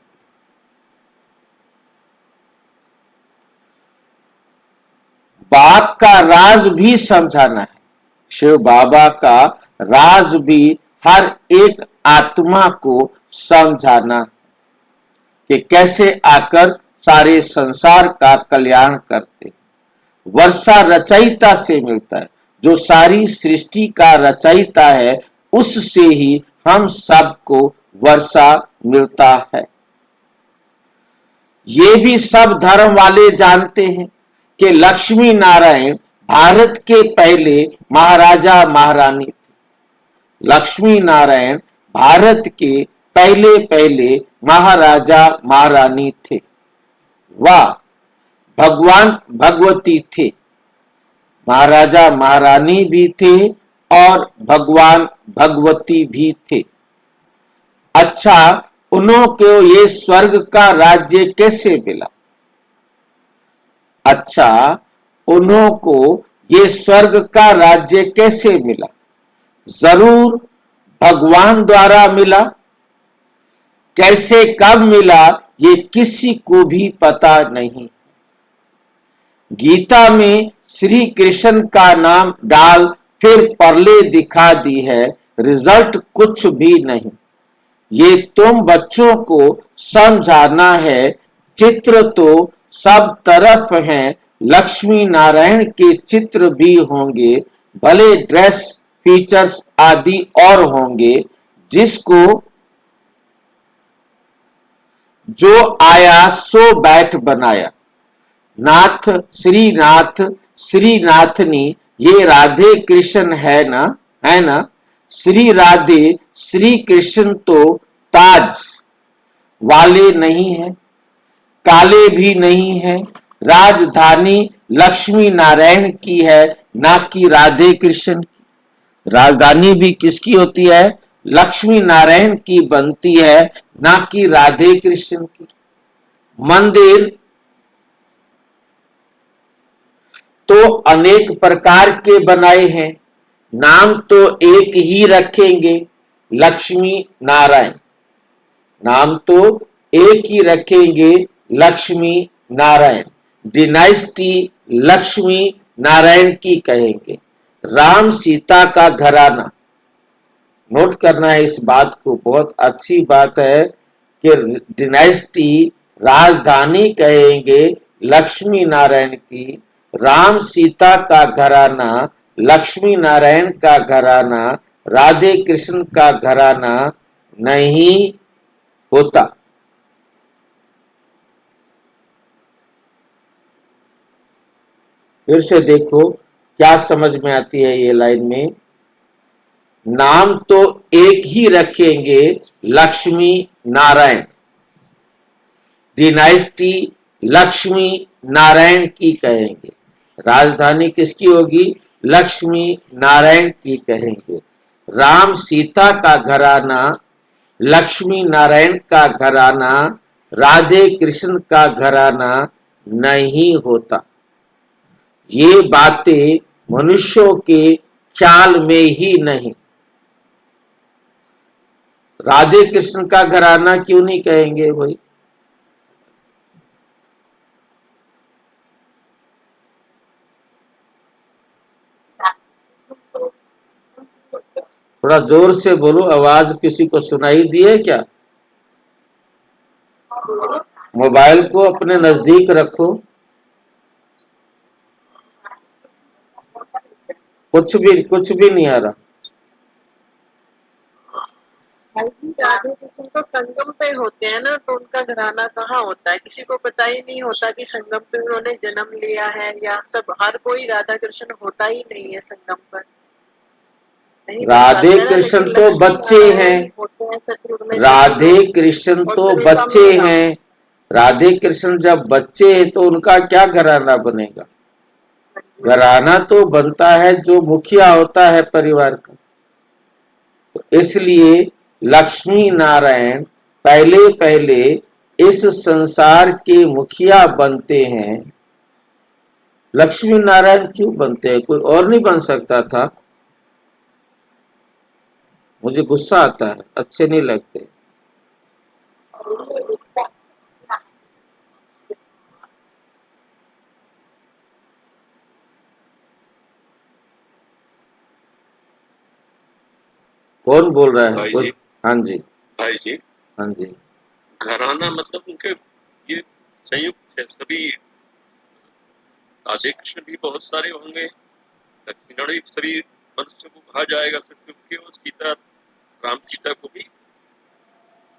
[SPEAKER 1] बाप का राज भी समझाना है। शिव बाबा का राज भी हर एक आत्मा को समझाना कि कैसे आकर सारे संसार का कल्याण करते। वर्षा रचयिता से मिलता है। जो सारी सृष्टि का रचयिता है, उससे ही हम सबको वर्षा मिलता है। ये भी सब धर्म वाले जानते हैं कि लक्ष्मी नारायण भारत के पहले महाराजा महारानी थे। लक्ष्मी नारायण भारत के पहले महाराजा महारानी थे। वह भगवान भगवती थे। महाराजा महारानी भी थे और भगवान भगवती भी थे। अच्छा, उन्हों को ये स्वर्ग का राज्य कैसे मिला? अच्छा, उन्हों को ये स्वर्ग का राज्य कैसे मिला? जरूर भगवान द्वारा मिला। कैसे, कब मिला, ये किसी को भी पता नहीं। गीता में श्री कृष्ण का नाम डाल फिर परले दिखा दी है, रिजल्ट कुछ भी नहीं। ये तुम बच्चों को समझाना है, चित्र तो सब तरफ हैं, लक्ष्मी नारायण के चित्र भी होंगे, भले ड्रेस फीचर्स आदि और होंगे, जिसको जो आया सो बैठ बनाया। नाथ श्रीनाथनी, ये राधे कृष्ण है ना। श्री राधे श्री कृष्ण तो ताज वाले नहीं है, काले भी नहीं है। राजधानी लक्ष्मी नारायण की है, ना कि राधे कृष्ण की। राजधानी भी किसकी होती है? लक्ष्मी नारायण की बनती है, ना कि राधे कृष्ण की। मंदिर तो अनेक प्रकार के बनाए हैं, नाम तो एक ही रखेंगे, लक्ष्मी नारायण। नाम तो एक ही रखेंगे, लक्ष्मी नारायण। डिनाइस्टी लक्ष्मी नारायण की कहेंगे। राम सीता का घराना, नोट करना है इस बात को, बहुत अच्छी बात है कि डिनाइस्टी राजधानी कहेंगे लक्ष्मी नारायण की। राम सीता का घराना, लक्ष्मी नारायण का घराना, राधे कृष्ण का घराना नहीं होता। फिर से देखो क्या समझ में आती है ये लाइन में। नाम तो एक ही रखेंगे, लक्ष्मी नारायण। डिनाइस्टी लक्ष्मी नारायण की कहेंगे। राजधानी किसकी होगी? लक्ष्मी नारायण की कहेंगे। राम सीता का घराना, लक्ष्मी नारायण का घराना, राधे कृष्ण का घराना नहीं होता। ये बातें मनुष्यों के ख्याल में ही नहीं। राधे कृष्ण का घराना क्यों नहीं कहेंगे भाई? थोड़ा जोर से बोलो, आवाज किसी को सुनाई दी है क्या? मोबाइल को अपने नजदीक रखो। कुछ भी नहीं आ रहा।
[SPEAKER 5] राधे कृष्ण तो संगम पे होते हैं ना, तो उनका घराना कहाँ होता है? किसी को पता ही नहीं होता कि संगम पे उन्होंने जन्म लिया है, या सब हर कोई राधा कृष्ण होता ही नहीं है संगम पर। नहीं
[SPEAKER 1] राधे
[SPEAKER 5] बताते ना,
[SPEAKER 1] कृष्ण
[SPEAKER 5] लेकिन
[SPEAKER 1] तो
[SPEAKER 5] लक्ष्मी
[SPEAKER 1] बच्चे
[SPEAKER 5] नारायण
[SPEAKER 1] हैं।
[SPEAKER 5] होते हैं सतयुग में।
[SPEAKER 1] राधे कृष्ण
[SPEAKER 5] और
[SPEAKER 1] तो
[SPEAKER 5] त्रेता
[SPEAKER 1] बच्चे
[SPEAKER 5] में राम।
[SPEAKER 1] हैं। राधे कृष्ण जब बच्चे हैं तो उनका क्या घराना बनेगा? घराना तो बनता है जो मुखिया होता है परिवार का। तो इसलिए लक्ष्मी नारायण पहले पहले इस संसार के मुखिया बनते हैं। लक्ष्मी नारायण क्यों बनते हैं? कोई और नहीं बन सकता था? मुझे गुस्सा आता है, अच्छे नहीं लगते। कौन बोल रहा है?
[SPEAKER 3] भाई जी।
[SPEAKER 1] हाँ जी,
[SPEAKER 3] भाई जी,
[SPEAKER 1] हाँ जी।
[SPEAKER 3] घराना मतलब उनके ये संयुक्त है सभी। राधे कृष्ण भी बहुत सारे होंगे, लक्ष्मी नारायण सभी मनुष्य को कहा जाएगा सत्युग के, और सीता राम सीता को भी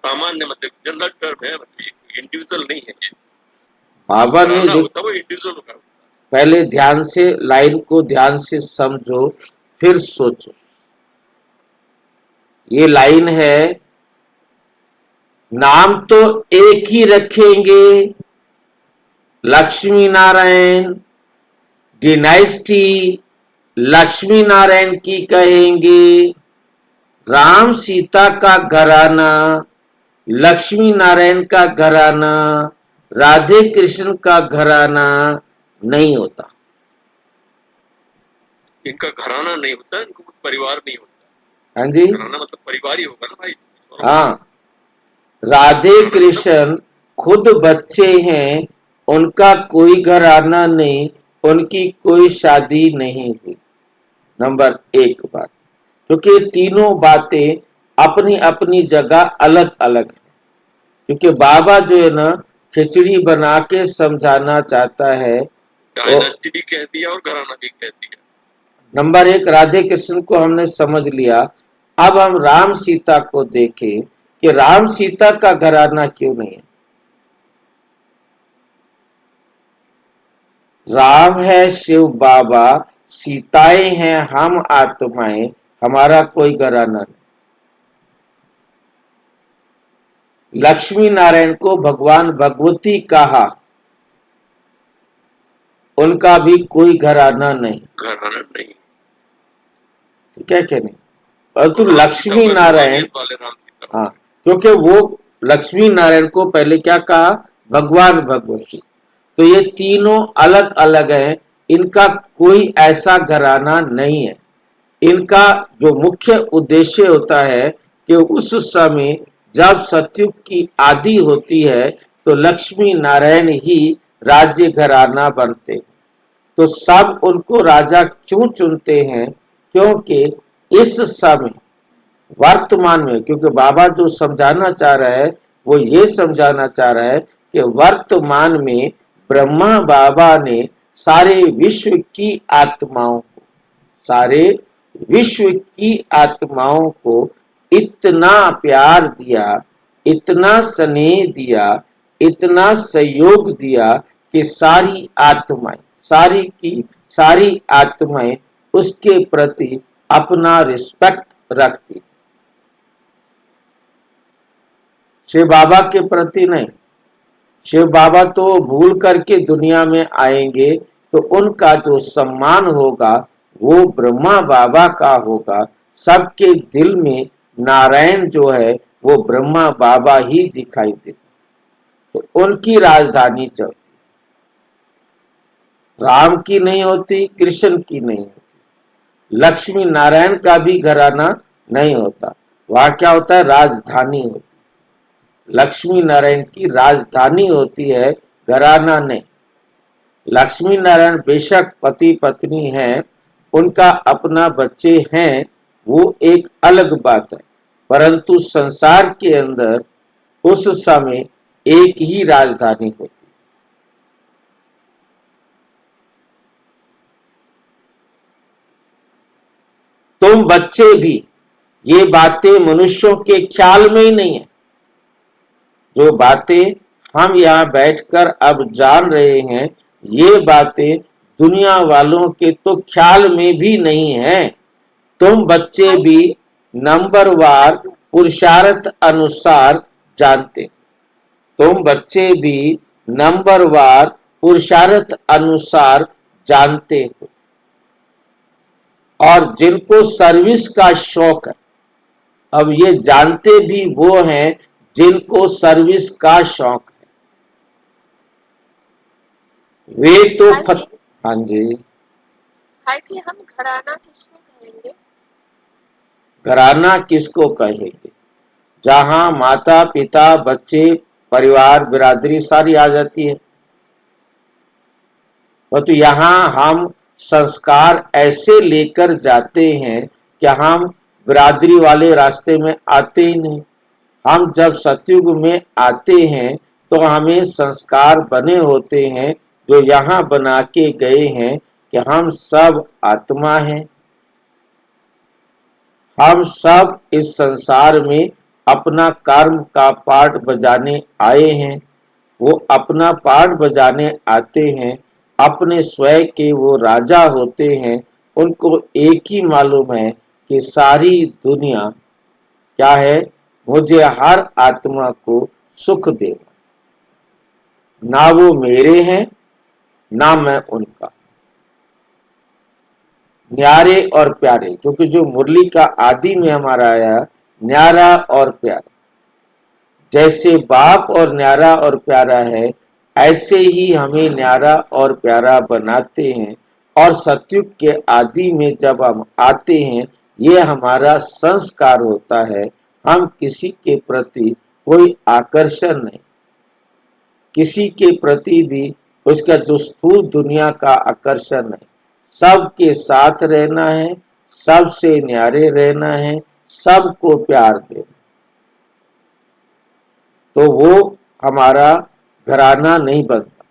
[SPEAKER 3] सामान्य मतलब जनरल टर्म है, मतलब इंडिविजुअल नहीं है।
[SPEAKER 1] बाबा ने
[SPEAKER 3] घराना होता है वो इंडिविजुअल होता है।
[SPEAKER 1] पहले ध्यान से लाइन को ध्यान से समझो, फिर सोचो। ये लाइन है, नाम तो एक ही रखेंगे, लक्ष्मी नारायण। डिनाइस्टी लक्ष्मी नारायण की कहेंगे। राम सीता का घराना, लक्ष्मी नारायण का घराना, राधे कृष्ण का घराना नहीं होता।
[SPEAKER 3] इनका घराना नहीं होता, इनको परिवार नहीं होता।
[SPEAKER 1] हाँ जी,
[SPEAKER 3] घराना मतलब परिवार ही होगा ना भाई।
[SPEAKER 1] हाँ। राधे कृष्ण खुद बच्चे हैं, उनका कोई घराना नहीं, उनकी कोई शादी नहीं हुई। नंबर एक बात, क्योंकि तीनों बातें अपनी अपनी जगह अलग अलग है। क्योंकि बाबा जो है ना खिचड़ी बना के समझाना चाहता है।
[SPEAKER 3] डायनेस्टी भी कह दिया और घराना भी कह दिया।
[SPEAKER 1] नंबर एक, राधे कृष्ण को हमने समझ लिया। अब हम राम सीता को देखें कि राम सीता का घराना क्यों नहीं है। राम है शिव बाबा, सीताएं हैं हम आत्माएं, हमारा कोई घराना नहीं। लक्ष्मी नारायण को भगवान भगवती कहा, उनका भी कोई घराना नहीं।
[SPEAKER 3] घराना नहीं,
[SPEAKER 1] ठीक है क्या नहीं, परंतु
[SPEAKER 3] राम
[SPEAKER 1] लक्ष्मी
[SPEAKER 3] सीता
[SPEAKER 1] नारायण,
[SPEAKER 3] वाले राम सीता।
[SPEAKER 1] हाँ, क्योंकि वो लक्ष्मी नारायण को पहले क्या कहा, भगवान भगवती। तो ये तीनों अलग अलग हैं, इनका कोई ऐसा घराना नहीं है। इनका जो मुख्य उद्देश्य होता है कि उस समय जब सतयुग की आदि होती है तो लक्ष्मी नारायण ही राज्य घराना बनते हैं। तो सब उनको राजा क्यों चुनते हैं, क्योंकि इस समय वर्तमान में, क्योंकि बाबा जो समझाना चाह रहा है वो ये समझाना चाह रहा है कि वर्तमान में ब्रह्मा बाबा ने सारे विश्व की आत्माओं को, सारे विश्व की आत्माओं को इतना प्यार दिया, इतना स्नेह दिया, इतना सहयोग दिया कि सारी आत्माएं, सारी की सारी आत्माएं उसके प्रति अपना रिस्पेक्ट रखती। शिव बाबा के प्रति नहीं। शिव बाबा तो भूल करके दुनिया में आएंगे तो उनका जो सम्मान होगा वो ब्रह्मा बाबा का होगा। सबके दिल में नारायण जो है वो ब्रह्मा बाबा ही दिखाई देता, तो उनकी राजधानी चलती। राम की नहीं होती, कृष्ण की नहीं होती, लक्ष्मी नारायण का भी घराना नहीं होता। वहां क्या होता है, राजधानी होती। लक्ष्मी नारायण की राजधानी होती है, घराना नहीं। लक्ष्मी नारायण बेशक पति पत्नी हैं, उनका अपना बच्चे हैं, वो एक अलग बात है, परंतु संसार के अंदर उस समय एक ही राजधानी होती। तुम बच्चे भी, ये बातें मनुष्यों के ख्याल में ही नहीं है। जो बातें हम यहाँ बैठकर अब जान रहे हैं, ये बातें दुनिया वालों के तो ख्याल में भी नहीं है। तुम बच्चे भी नंबरवार पुरुषार्थ अनुसार जानते, तुम बच्चे भी नंबरवार पुरुषार्थ अनुसार जानते हो। और जिनको सर्विस का शौक है, अब ये जानते भी वो हैं जिनको सर्विस का शौक है। वे तो हाँ जी,
[SPEAKER 4] भाई जी, हम घराना किसको कहेंगे?
[SPEAKER 1] घराना किसको कहेंगे, जहां माता पिता बच्चे परिवार बिरादरी सारी आ जाती है। तो यहाँ हम संस्कार ऐसे लेकर जाते हैं कि हम बिरादरी वाले रास्ते में आते ही नहीं। हम जब सतयुग में आते हैं तो हमें संस्कार बने होते हैं जो यहाँ बना के गए हैं कि हम सब आत्मा हैं। हम सब इस संसार में अपना कर्म का पार्ट बजाने आए हैं। वो अपना पार्ट बजाने आते हैं, अपने स्वयं के वो राजा होते हैं। उनको एक ही मालूम है कि सारी दुनिया क्या है, मुझे हर आत्मा को सुख देगा। ना वो मेरे हैं ना मैं उनका। न्यारे और प्यारे, क्योंकि जो मुरली का आदि में हमारा आया न्यारा और प्यारा, जैसे बाप और न्यारा और प्यारा है, ऐसे ही हमें न्यारा और प्यारा बनाते हैं। और सतयुग के आदि में जब हम आते हैं, ये हमारा संस्कार होता है। हम किसी के प्रति कोई आकर्षण नहीं, किसी के प्रति भी उसका जो स्थूल दुनिया का आकर्षण है। सबके साथ रहना है, सबसे न्यारे रहना है, सबको प्यार देना, तो वो हमारा घराना नहीं बनता।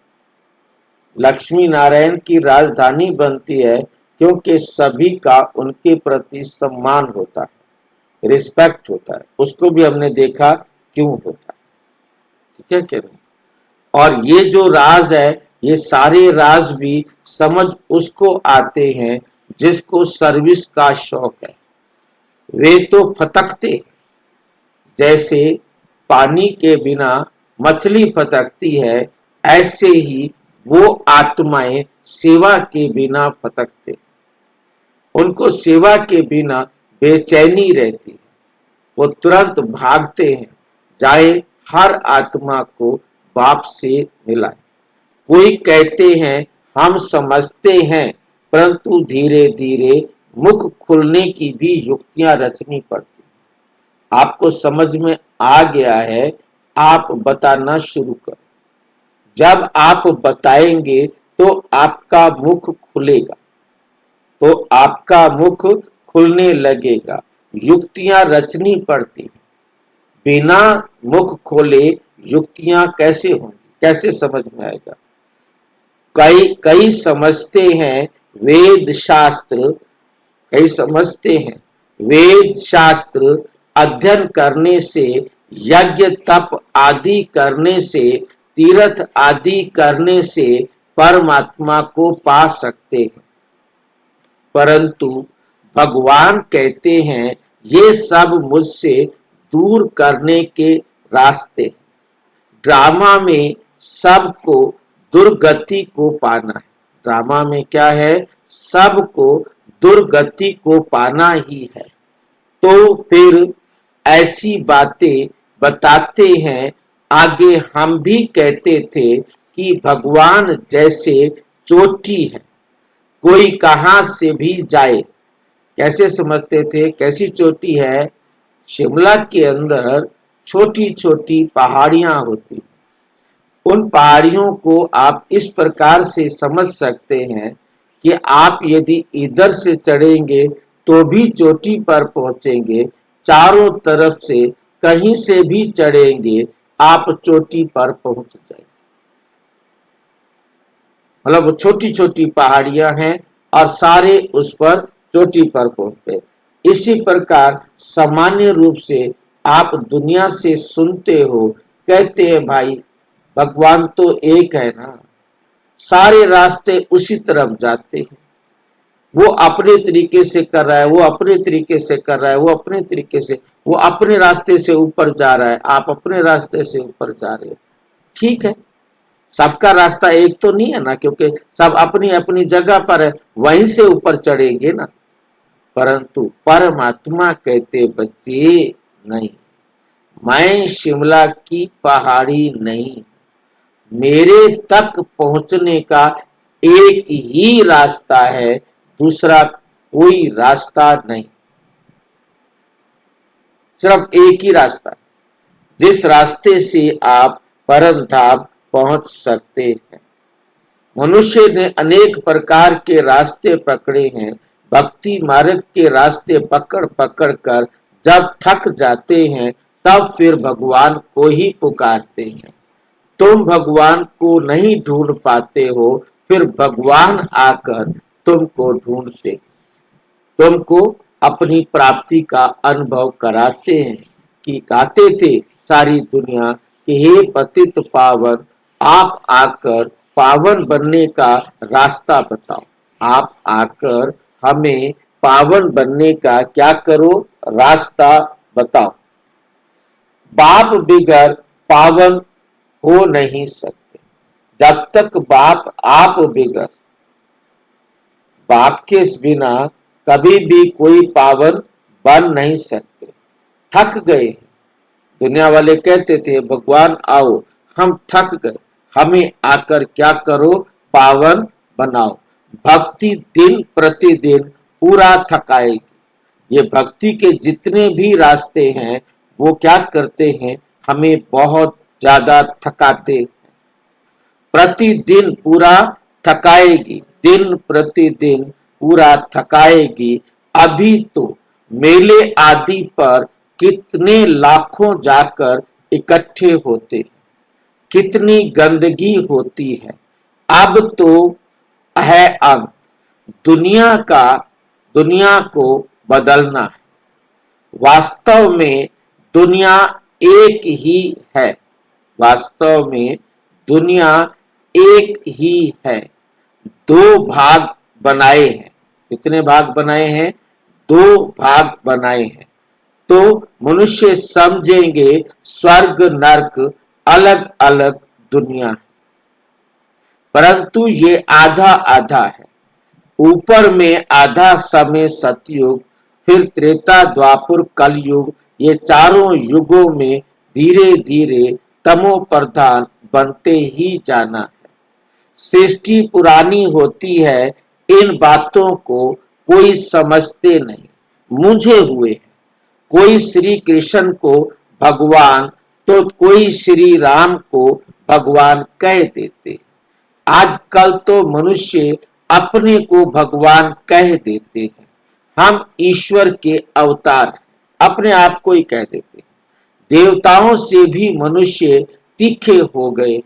[SPEAKER 1] लक्ष्मी नारायण की राजधानी बनती है क्योंकि सभी का उनके प्रति सम्मान होता है, रिस्पेक्ट होता है। उसको भी हमने देखा क्यों होता है, ठीक है क्या नहीं? और ये जो राज है, ये सारे राज भी समझ उसको आते हैं जिसको सर्विस का शौक है। वे तो फतकते, जैसे पानी के बिना मछली फतकती है, ऐसे ही वो आत्माएं सेवा के बिना फतकते। उनको सेवा के बिना बेचैनी रहती है, वो तुरंत भागते हैं, जाए हर आत्मा को बाप से मिलाए। कोई कहते हैं हम समझते हैं, परंतु धीरे धीरे मुख खुलने की भी युक्तियां रचनी पड़ती। आपको समझ में आ गया है, आप बताना शुरू करो। जब आप बताएंगे तो आपका मुख खुलेगा, तो आपका मुख खुलने लगेगा। युक्तियां रचनी पड़ती हैं। बिना मुख खोले युक्तियां कैसे होंगी, कैसे समझ में आएगा? कई समझते हैं वेद शास्त्र, कई समझते हैं वेद शास्त्र अध्ययन करने से, यज्ञ तप आदि करने से, तीर्थ आदि करने से परमात्मा को पा सकते हैं। परंतु भगवान कहते हैं ये सब मुझसे दूर करने के रास्ते। ड्रामा में सबको दुर्गति को पाना है। ड्रामा में क्या है? सबको दुर्गति को पाना ही है। तो फिर ऐसी बातें बताते हैं। आगे हम भी कहते थे कि भगवान जैसे चोटी है, कोई कहां से भी जाए। कैसे समझते थे? कैसी चोटी है? शिमला के अंदर छोटी छोटी पहाड़ियां होती, उन पहाड़ियों को आप इस प्रकार से समझ सकते हैं कि आप यदि इधर से चढ़ेंगे तो भी चोटी पर पहुंचेंगे, चारों तरफ से कहीं से भी चढ़ेंगे आप चोटी पर पहुंच जाएंगे। मतलब छोटी छोटी पहाड़ियां हैं और सारे उस पर चोटी पर पहुंचते। इसी प्रकार सामान्य रूप से आप दुनिया से सुनते हो, कहते हैं भाई भगवान तो एक है ना, सारे रास्ते उसी तरफ जाते हैं। वो अपने तरीके से कर रहा है, वो अपने तरीके से कर रहा है, वो अपने तरीके से, वो अपने रास्ते से ऊपर जा रहा है, आप अपने रास्ते से ऊपर जा रहे हो। ठीक है, सबका रास्ता एक तो नहीं है ना, क्योंकि सब अपनी अपनी जगह पर है, वहीं से ऊपर चढ़ेंगे ना। परंतु परमात्मा कहते बच्चे नहीं, मैं शिमला की पहाड़ी नहीं, मेरे तक पहुंचने का एक ही रास्ता है, दूसरा कोई रास्ता नहीं। सिर्फ एक ही रास्ता, जिस रास्ते से आप परम धाम पहुंच सकते हैं। मनुष्य ने अनेक प्रकार के रास्ते पकड़े हैं। भक्ति मार्ग के रास्ते पकड़ पकड़ कर जब थक जाते हैं तब फिर भगवान को ही पुकारते हैं। तुम भगवान को नहीं ढूंढ पाते हो, फिर भगवान आकर तुमको ढूंढते, तुमको अपनी प्राप्ति का अनुभव कराते हैं। कि कहते थे सारी दुनिया कि हे पतित पावन, आप आकर पावन बनने का रास्ता बताओ, आप आकर हमें पावन बनने का क्या करो, रास्ता बताओ। बाप बिगर पावन हो नहीं सकते। जब तक बाप आप बिगर, बाप के बिना कभी भी कोई पावन बन नहीं सकते। थक गए, दुनिया वाले कहते थे भगवान आओ, हम थक गए, हमें आकर क्या करो, पावन बनाओ। भक्ति दिन प्रतिदिन पूरा थकाएगी। ये भक्ति के जितने भी रास्ते हैं वो क्या करते हैं, हमें बहुत ज्यादा थकाते हैं। प्रतिदिन पूरा थकाएगी, दिन प्रतिदिन पूरा थकाएगी। अभी तो मेले आदि पर कितने लाखों जाकर इकट्ठे होते हैं, कितनी गंदगी होती है। अब तो है अंत दुनिया को बदलना है। वास्तव में दुनिया एक ही है, वास्तव में दुनिया एक ही है। दो भाग बनाए हैं। कितने भाग बनाए हैं? दो भाग बनाए हैं। तो मनुष्य समझेंगे स्वर्ग नरक अलग अलग दुनिया है, परंतु ये आधा आधा है। ऊपर में आधा समय सतयुग, फिर त्रेता द्वापर कलयुग, ये चारों युगों में धीरे धीरे तमो प्रधान बनते ही जाना है। सृष्टि पुरानी होती है, इन बातों को कोई समझते नहीं। मुझे हुए हैं, कोई श्री कृष्ण को भगवान तो कोई श्री राम को भगवान कह देते। आजकल तो मनुष्य अपने को भगवान कह देते हैं। हम ईश्वर के अवतार हैं, अपने आप को ही कह देते हैं। देवताओं से भी मनुष्य तीखे हो गए हैं।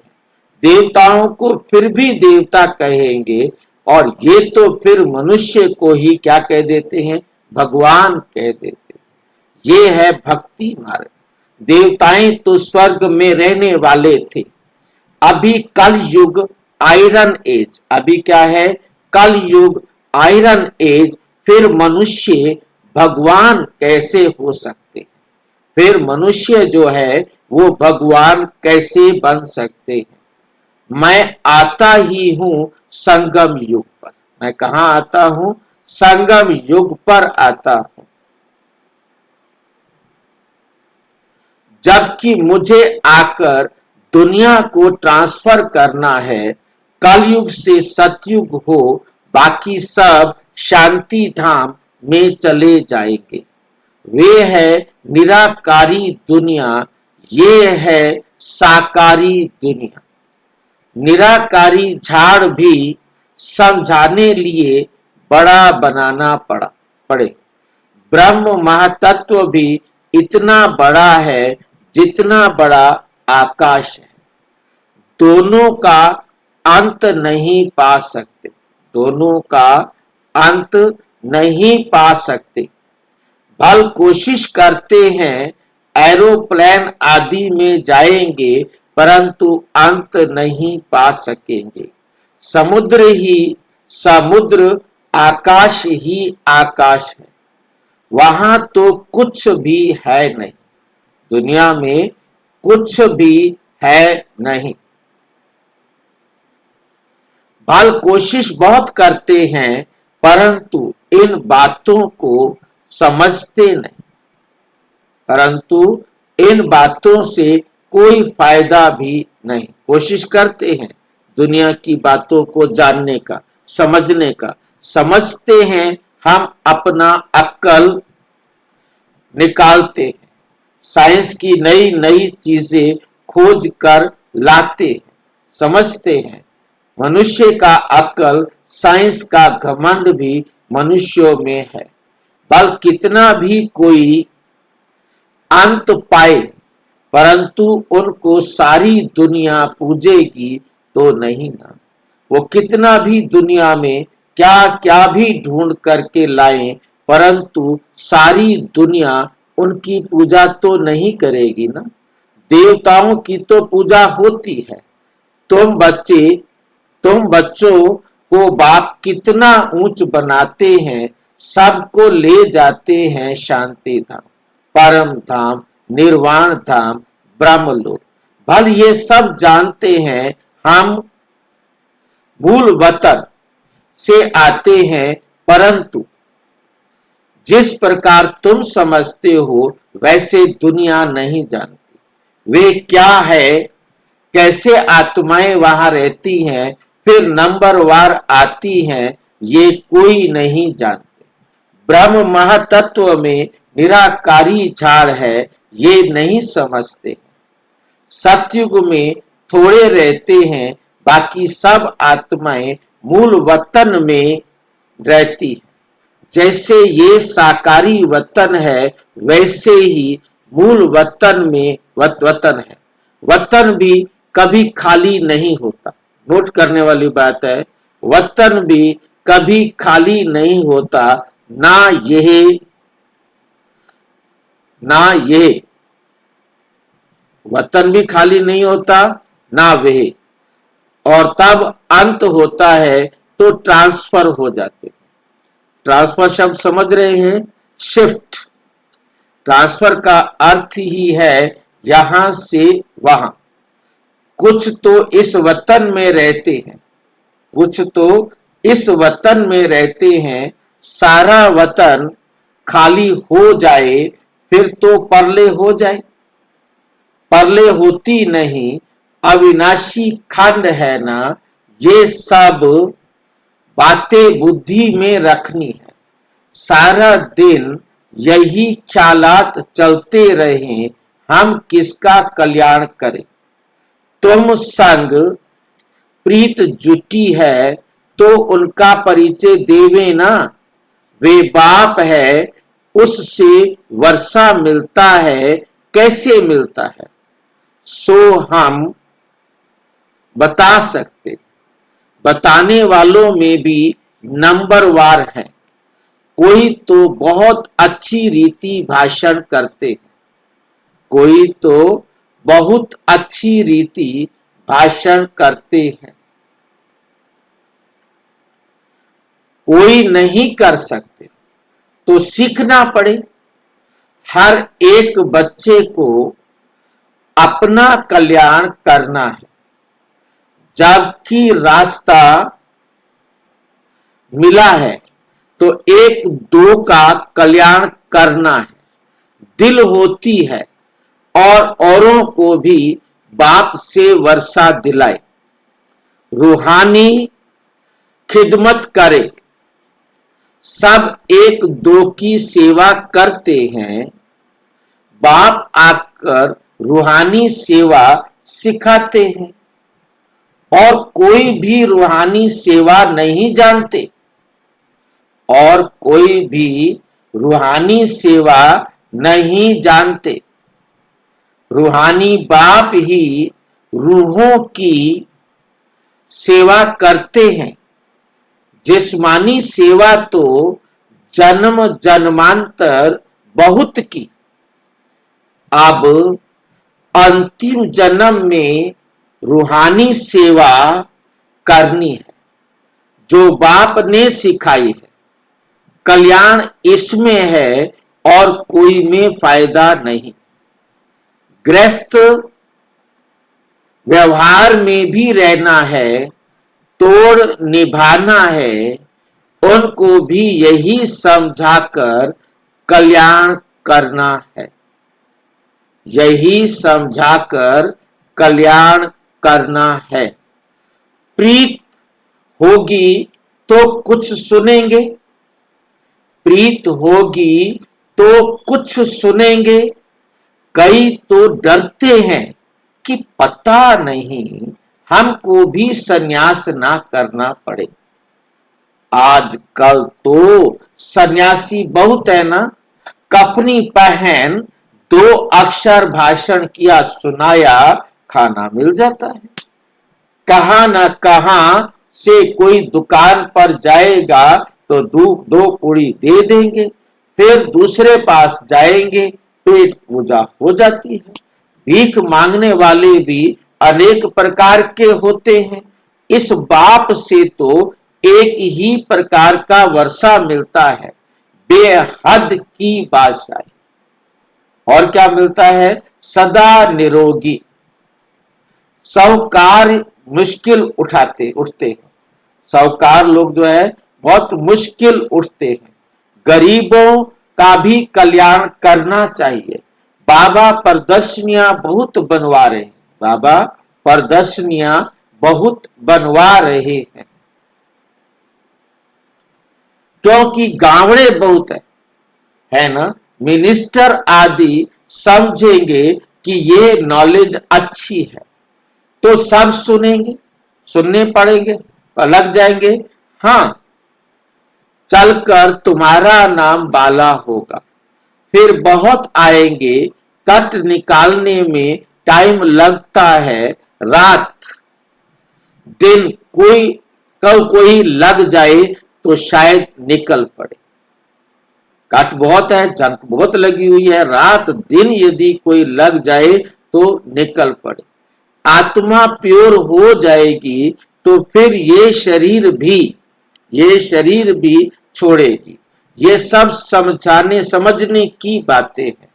[SPEAKER 1] देवताओं को फिर भी देवता कहेंगे, और ये तो फिर मनुष्य को ही क्या कह देते हैं? भगवान कह देते हैं। ये है भक्ति मार्ग। देवताएं तो स्वर्ग में रहने वाले थे। अभी कल युग आयरन एज, अभी क्या है? कल युग आयरन एज। फिर मनुष्य भगवान कैसे हो सकते हैं? फिर मनुष्य जो है वो भगवान कैसे बन सकते हैं? मैं आता ही हूं संगम युग पर। मैं कहां आता हूं? संगम युग पर आता हूं। जबकि मुझे आकर दुनिया को ट्रांसफर करना है। कलयुग से सतयुग हो, बाकी सब शांति धाम में चले जाएंगे। वे है निराकारी दुनिया, ये है साकारी दुनिया। निराकारी झाड़ भी समझाने लिए बड़ा बनाना पड़े। ब्रह्म महातत्व भी इतना बड़ा है जितना बड़ा आकाश है। दोनों का अंत नहीं पा सकते, दोनों का अंत नहीं पा सकते। भल कोशिश करते हैं, एरोप्लेन आदि में जाएंगे, परंतु अंत नहीं पा सकेंगे। समुद्र ही समुद्र, आकाश ही आकाश है। वहां तो कुछ भी है नहीं, दुनिया में कुछ भी है नहीं। भल कोशिश बहुत करते हैं, परंतु इन बातों को समझते नहीं, परंतु इन बातों से कोई फायदा भी नहीं। कोशिश करते हैं दुनिया की बातों को जानने का, समझने का, समझते हैं, हम अपना अक्ल निकालते हैं, साइंस की नई नई चीजें खोज कर लाते हैं, समझते हैं। मनुष्य का अक्ल, साइंस का घमंड भी मनुष्यों में है। बल कितना भी कोई अंत पाए, परंतु उनको सारी दुनिया पूजेगी तो नहीं ना। वो कितना भी दुनिया में क्या क्या भी ढूंढ करके लाएं, परंतु सारी दुनिया उनकी पूजा तो नहीं करेगी ना। देवताओं की तो पूजा होती है। तुम बच्चों को बाप कितना ऊंच बनाते हैं, सबको ले जाते हैं शांति धाम, परम धाम, निर्वाण धाम, ब्रह्मलोक। भल ये सब जानते हैं हम मूल वतन से आते हैं, परंतु जिस प्रकार तुम समझते हो वैसे दुनिया नहीं जानती। वे क्या है, कैसे आत्माएं वहां रहती हैं, फिर नंबरवार आती हैं, ये कोई नहीं जानते। ब्रह्म महातत्व में निराकारी झाड़ है, ये नहीं समझते। सतयुग में थोड़े रहते हैं, बाकी सब आत्माएं मूल वतन में रहती हैं। जैसे ये साकारी वतन है वैसे ही मूल वतन में वतन है। वतन भी कभी खाली नहीं होता। नोट करने वाली बात है, वतन भी कभी खाली नहीं होता। ना यह वतन भी खाली नहीं होता, ना वह। और तब अंत होता है तो ट्रांसफर हो जाते। ट्रांसफर शब्द समझ रहे हैं? शिफ्ट। ट्रांसफर का अर्थ ही है यहां से वहां। कुछ तो इस वतन में रहते हैं, कुछ तो इस वतन में रहते हैं। सारा वतन खाली हो जाए फिर तो परले हो जाए। परले होती नहीं, अविनाशी खंड है ना। ये सब बातें बुद्धि में रखनी है। सारा दिन यही ख्यालात चलते रहे, हम किसका कल्याण करें। तुम संग प्रीत जुटी है तो उनका परिचय देवे ना। वे बाप है, उससे वर्षा मिलता है, कैसे मिलता है सो हम बता सकते। बताने वालों में भी नंबरवार हैं। कोई तो बहुत अच्छी रीति भाषण करते हैं, कोई तो बहुत अच्छी रीति भाषण करते हैं। कोई नहीं कर सकते तो सीखना पड़े। हर एक बच्चे को अपना कल्याण करना है, जबकि रास्ता मिला है तो एक दो का कल्याण करना है। दिल होती है और औरों को भी बाप से वर्षा दिलाए। रूहानी खिदमत करे। सब एक दो की सेवा करते हैं। बाप आकर रूहानी सेवा सिखाते हैं। और कोई भी रूहानी सेवा नहीं जानते, और कोई भी रूहानी सेवा नहीं जानते। रूहानी बाप ही रूहों की सेवा करते हैं। जिस्मानी सेवा तो जन्म जन्मांतर बहुत की। अब अंतिम जन्म में रूहानी सेवा करनी है जो बाप ने सिखाई है। कल्याण इसमें है और कोई में फायदा नहीं। गृहस्थ व्यवहार में भी रहना है, तोड़ निभाना है। उनको भी यही समझाकर कल्याण करना है, यही समझाकर कल्याण करना है। प्रीत होगी तो कुछ सुनेंगे, प्रीत होगी तो कुछ सुनेंगे। कई तो डरते हैं कि पता नहीं हमको भी सन्यास ना करना पड़े। आजकल तो सन्यासी बहुत है ना। कफनी पहन 2 अक्षर भाषण किया सुनाया, खाना मिल जाता है। कहां न कहां से कोई दुकान पर जाएगा तो 2 पूड़ी दे देंगे, फिर दूसरे पास जाएंगे, पेट पूजा हो जाती है। भीख मांगने वाले भी अनेक प्रकार के होते हैं। इस बाप से तो एक ही प्रकार का वर्षा मिलता है, बेहद की बादशाही। और क्या मिलता है? सदा निरोगी। साहूकार मुश्किल उठते हैं। साहूकार लोग जो है बहुत मुश्किल उठते हैं। गरीबों का भी कल्याण करना चाहिए। बाबा प्रदर्शनियां बहुत बनवा रहे हैं, बाबा प्रदर्शनियां बहुत बनवा रहे हैं, क्योंकि गावड़े बहुत है ना। मिनिस्टर आदि समझेंगे कि ये नॉलेज अच्छी है तो सब सुनेंगे, सुनने पड़ेंगे, लग जाएंगे। हाँ, चलकर तुम्हारा नाम बाला होगा। फिर बहुत आएंगे, कट निकालने में टाइम लगता है, रात दिन कोई लग जाए तो शायद निकल पड़े। कट बहुत है, जंक बहुत लगी हुई है, रात दिन यदि कोई लग जाए तो निकल पड़े। आत्मा प्योर हो जाएगी तो फिर ये शरीर भी छोड़ेगी। ये सब समझने की बातें हैं,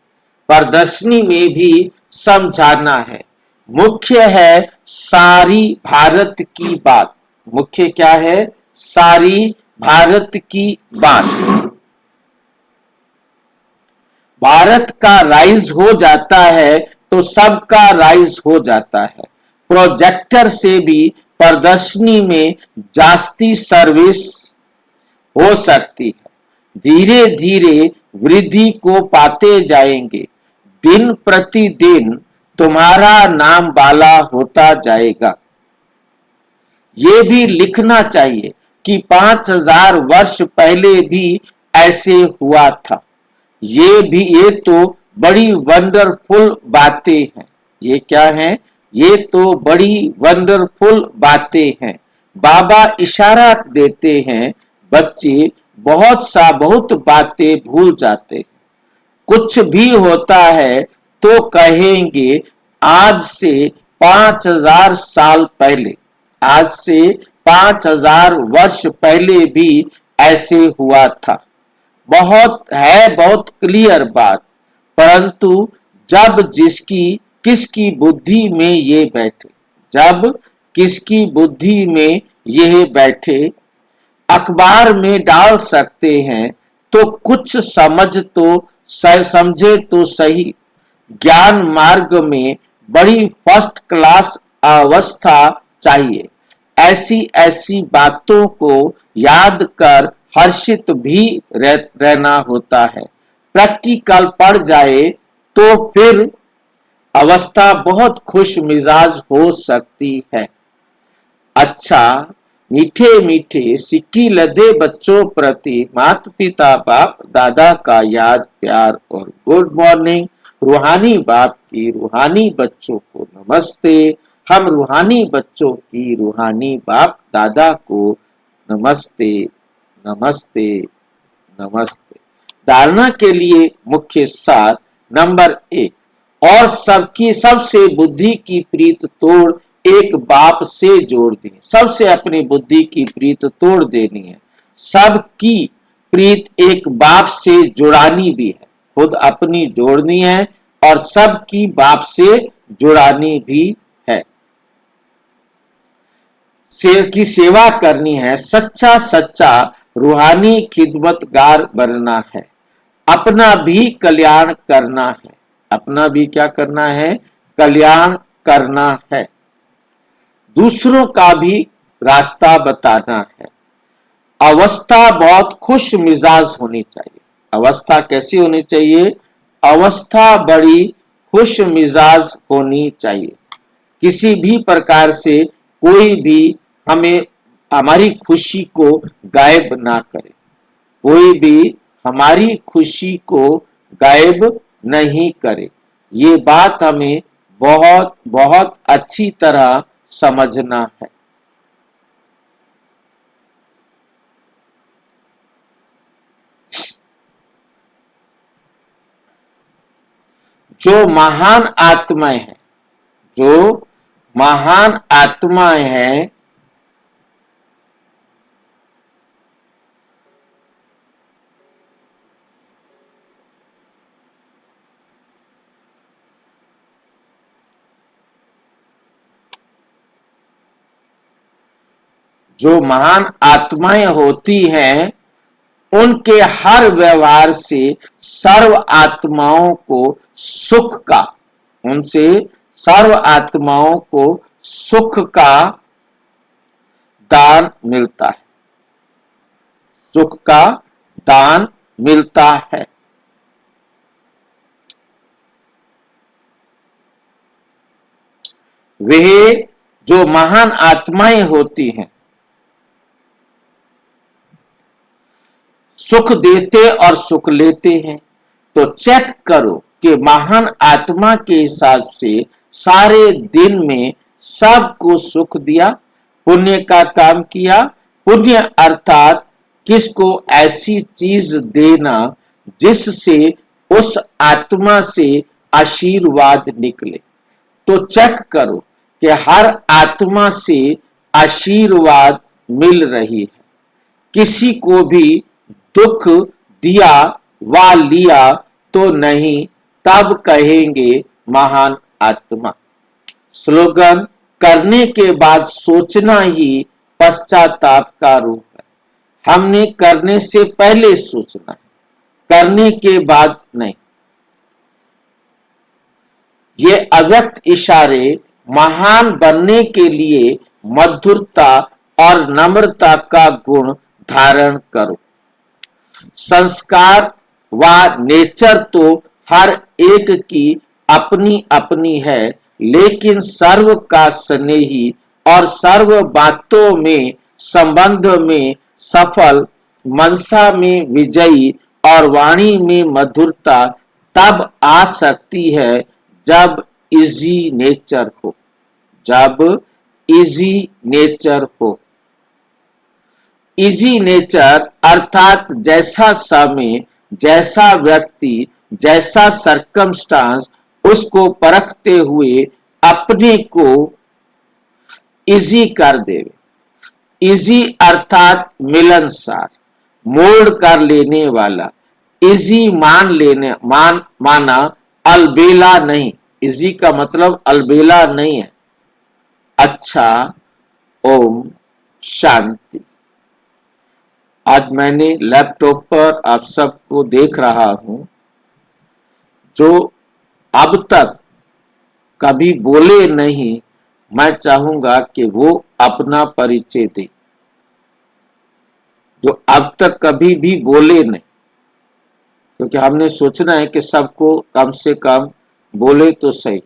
[SPEAKER 1] प्रदर्शनी में भी समझाना है। मुख्य है सारी भारत की बात। मुख्य क्या है? सारी भारत की बात। भारत का राइज हो जाता है तो सबका राइज हो जाता है। प्रोजेक्टर से भी प्रदर्शनी में जास्ती सर्विस हो सकती है। धीरे धीरे वृद्धि को पाते जाएंगे। दिन प्रतिदिन तुम्हारा नाम बाला होता जाएगा। ये भी लिखना चाहिए कि 5000 वर्ष पहले भी ऐसे हुआ था। ये तो बड़ी वंडरफुल बातें हैं। ये क्या है? ये तो बड़ी वंडरफुल बातें हैं। बाबा इशारा देते हैं, बच्चे बहुत बातें भूल जाते हैं। कुछ भी होता है तो कहेंगे आज से 5000 साल पहले, आज से 5000 वर्ष पहले भी ऐसे हुआ था। बहुत क्लियर बात। परंतु जब किसकी बुद्धि में ये बैठे, जब किसकी बुद्धि में यह बैठे, अखबार में डाल सकते हैं तो कुछ समझे तो सही। ज्ञान मार्ग में बड़ी फर्स्ट क्लास अवस्था चाहिए। ऐसी बातों को याद कर हर्षित भी रहना होता है। प्रैक्टिकल पड़ जाए तो फिर अवस्था बहुत खुश मिजाज हो सकती है। अच्छा, मीठे मीठे सिक्की लदे बच्चों प्रति माता पिता बाप दादा का याद प्यार और गुड मॉर्निंग। रूहानी बाप की रूहानी बच्चों को नमस्ते। हम रूहानी बच्चों की रूहानी बाप दादा को नमस्ते नमस्ते नमस्ते। धारणा के लिए मुख्य सार नंबर 1, और सबसे बुद्धि की प्रीत तोड़ एक बाप से जोड़ दी। सबसे अपनी बुद्धि की प्रीत तोड़ देनी है। सबकी प्रीत एक बाप से जुड़ानी भी है। खुद अपनी जोड़नी है और सबकी बाप से जुड़ानी भी है। की सेवा करनी है। सच्चा रूहानी खिदमतगार बनना है। अपना भी कल्याण करना है। अपना भी क्या करना है? कल्याण करना है। दूसरों का भी रास्ता बताना है। अवस्था बहुत खुश मिजाज होनी चाहिए। अवस्था कैसी होनी चाहिए? अवस्था बड़ी खुश मिजाज होनी चाहिए। किसी भी प्रकार से कोई भी हमारी खुशी को गायब ना करे। कोई भी हमारी खुशी को गायब नहीं करे। ये बात हमें बहुत अच्छी तरह समझना है। जो महान आत्माएं हैं, जो महान आत्माएं हैं, जो महान आत्माएं होती हैं, उनके हर व्यवहार से सर्व आत्माओं को सुख का, उनसे सर्व आत्माओं को सुख का दान मिलता है। सुख का दान मिलता है। वे जो महान आत्माएं होती हैं, सुख देते और सुख लेते हैं। तो चेक करो कि महान आत्मा के हिसाब से सारे दिन में सबको सुख दिया, पुण्य का काम किया। पुण्य अर्थात किसको ऐसी चीज देना जिससे उस आत्मा से आशीर्वाद निकले। तो चेक करो कि हर आत्मा से आशीर्वाद मिल रही है। किसी को भी दुख दिया व लिया तो नहीं, तब कहेंगे महान आत्मा। स्लोगन: करने के बाद सोचना ही पश्चाताप का रूप है। हमने करने से पहले सोचना है, करने के बाद नहीं। ये अव्यक्त इशारे महान बनने के लिए मधुरता और नम्रता का गुण धारण करो। संस्कार व नेचर तो हर एक की अपनी अपनी है, लेकिन सर्व का स्नेही और सर्व बातों में संबंध में सफल, मनसा में विजयी और वाणी में मधुरता तब आ सकती है जब इजी नेचर हो। जब इजी नेचर हो। इजी नेचर अर्थात जैसा समय, जैसा व्यक्ति, जैसा सरकमस्टांस, उसको परखते हुए अपने को इजी कर देवे। इजी अर्थात मिलनसार, मोल्ड कर लेने वाला। इजी माना अलबेला नहीं। इजी का मतलब अलबेला नहीं है। अच्छा, ओम शांति। आज मैंने लैपटॉप पर आप सबको देख रहा हूं जो अब तक कभी बोले नहीं। मैं चाहूंगा कि वो अपना परिचय दे, जो अब तक कभी भी बोले नहीं, क्योंकि हमने सोचना है कि सबको कम से कम बोले तो सही।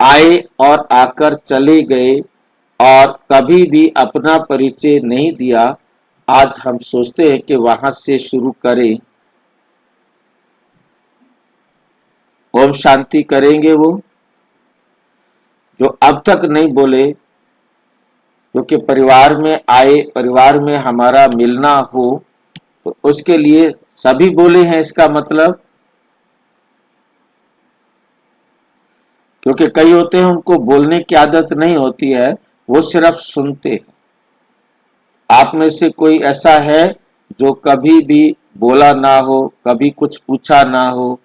[SPEAKER 1] आए और आकर चले गए और कभी भी अपना परिचय नहीं दिया। आज हम सोचते हैं कि वहां से शुरू करें। ओम शांति करेंगे वो जो अब तक नहीं बोले, क्योंकि परिवार में आए, परिवार में हमारा मिलना हो, तो उसके लिए सभी बोले हैं इसका मतलब। क्योंकि कई होते हैं उनको बोलने की आदत नहीं होती है, वो सिर्फ सुनते हैं। आप में से कोई ऐसा है जो कभी भी बोला ना हो, कभी कुछ पूछा ना हो?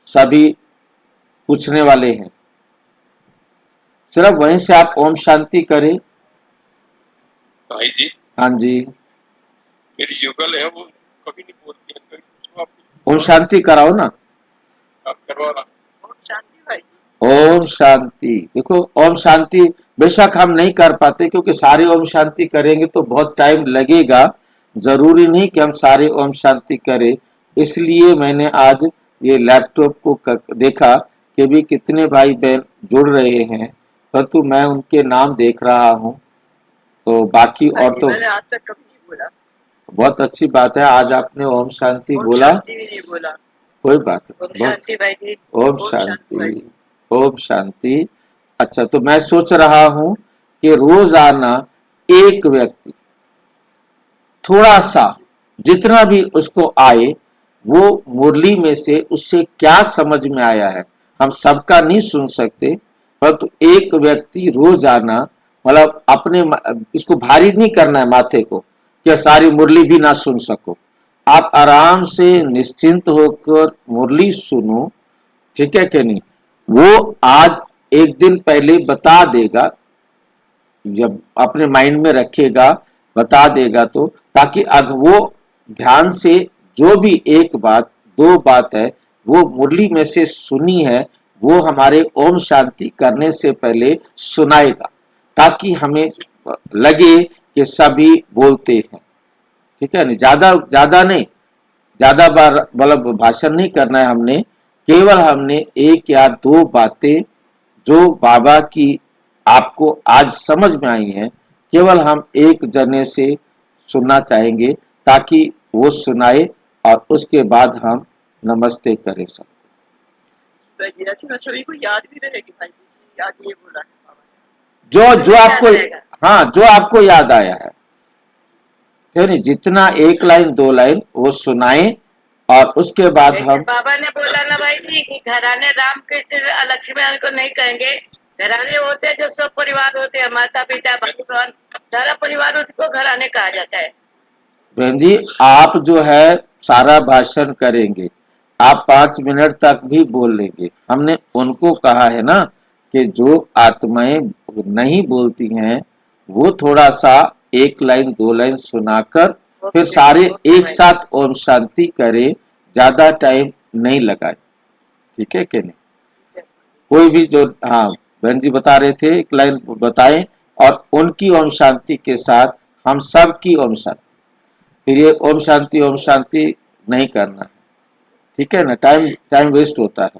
[SPEAKER 1] सभी पूछने वाले हैं। सिर्फ वहीं से आप ओम शांति करें।
[SPEAKER 3] भाई जी,
[SPEAKER 1] हाँ जी,
[SPEAKER 3] मेरी युगल है, वो कभी नहीं बोलती है। कभी पूछो आप
[SPEAKER 1] ओम शांति कराओ ना।
[SPEAKER 3] करवा रहा।
[SPEAKER 5] ओम शांति भाई।
[SPEAKER 1] ओम शांति। देखो, ओम शांति बेशक हम नहीं कर पाते, क्योंकि सारे ओम शांति करेंगे तो बहुत टाइम लगेगा। जरूरी नहीं कि हम सारे ओम शांति करें। इसलिए मैंने आज ये लैपटॉप को देखा कि भी कितने भाई बहन जुड़ रहे हैं, परंतु मैं उनके नाम देख रहा हूँ। तो बाकी और तो
[SPEAKER 5] मैंने आज तक कभी नहीं बोला।
[SPEAKER 1] बहुत अच्छी बात है, आज आपने ओम शांति
[SPEAKER 5] ओम
[SPEAKER 1] बोला।
[SPEAKER 5] शांति भी नहीं बोला।
[SPEAKER 1] कोई बात
[SPEAKER 5] ओम
[SPEAKER 1] बहुत।
[SPEAKER 5] शांति भाई जी।
[SPEAKER 1] ओम शांति, ओम शांति। अच्छा, तो मैं सोच रहा हूं कि रोजाना एक व्यक्ति थोड़ा सा, जितना भी उसको आए, वो मुरली में से उससे क्या समझ में आया है, हम सबका नहीं सुन सकते, परंतु एक व्यक्ति रोजाना, मतलब अपने इसको भारी नहीं करना है माथे को कि सारी मुरली भी ना सुन सको। आप आराम से निश्चिंत होकर मुरली सुनो, ठीक है कि नहीं? वो आज एक दिन पहले बता देगा, जब अपने माइंड में रखेगा बता देगा, तो ताकि अगर वो ध्यान से जो भी एक बात दो बात है वो मुरली में से सुनी है, वो हमारे ओम शांति करने से पहले सुनाएगा, ताकि हमें लगे कि सभी बोलते हैं। ठीक है नहीं? ज्यादा नहीं, ज्यादा बार मतलब भाषण नहीं करना है हमने। केवल हमने एक या दो बातें जो बाबा की आपको आज समझ में आई हैं, केवल हम एक जने से सुनना चाहेंगे, ताकि वो सुनाए और उसके बाद हम नमस्ते करें सब।
[SPEAKER 5] भाई जी अच्छा सभी को याद भी रहेगी भाई जी कि आज ये बोला है बाबा ने।
[SPEAKER 1] जो आपको, हाँ जो आपको याद आया है, यानी जितना 1 लाइन 2 लाइन वो सुनाएं और उसके बाद
[SPEAKER 6] जैसे
[SPEAKER 1] हम,
[SPEAKER 6] बाबा ने बोला ना भाई जी कि घराने राम कृष्ण लक्ष्मण को नहीं कहेंगे, घराने होते हैं जो सब परिवार होते हैं, माता पिता भाई बहन सारा परिवार उसको घराने कहा जाता है।
[SPEAKER 1] बहन जी आप जो है सारा भाषण करेंगे, आप 5 मिनट तक भी बोल लेंगे। हमने उनको कहा है ना कि जो आत्माएं नहीं बोलती हैं वो थोड़ा सा 1 लाइन 2 लाइन सुनाकर फिर सारे एक साथ ओम शांति करें, ज्यादा टाइम नहीं लगाए, ठीक है कि नहीं? कोई भी जो, हाँ बहन जी बता रहे थे 1 लाइन बताएं और उनकी ओम शांति के साथ हम सब की ओम शांति, फिर ये ओम शांति नहीं करना है, ठीक है ना? टाइम वेस्ट होता है,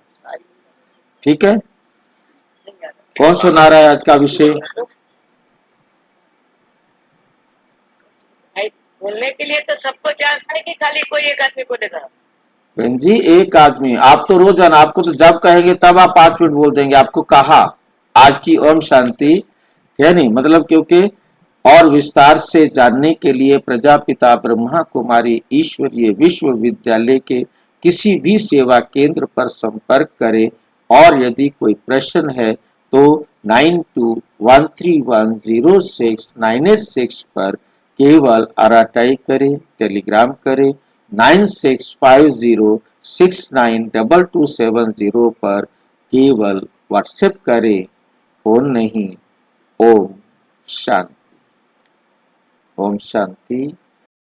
[SPEAKER 1] ठीक है? कौन सुना रहा है आज का विषय?
[SPEAKER 6] भाई बोलने के लिए तो सबको चांस है कि खाली कोई एक आदमी बोलेगा?
[SPEAKER 1] बहन जी एक आदमी, आप तो रोजाना, आपको तो जब कहेंगे तब आप 5 मिनट बोल देंगे। आपको कहा आज की ओम शांति है नहीं, मतलब क्योंकि और विस्तार से जानने के लिए प्रजापिता ब्रह्मा कुमारी ईश्वरीय विश्वविद्यालय के किसी भी सेवा केंद्र पर संपर्क करें और यदि कोई प्रश्न है तो 9213106986 पर केवल आराटाई करें, टेलीग्राम करें, 9650692270 पर केवल व्हाट्सएप करें, फोन नहीं। ओम शांति। ओम शांति।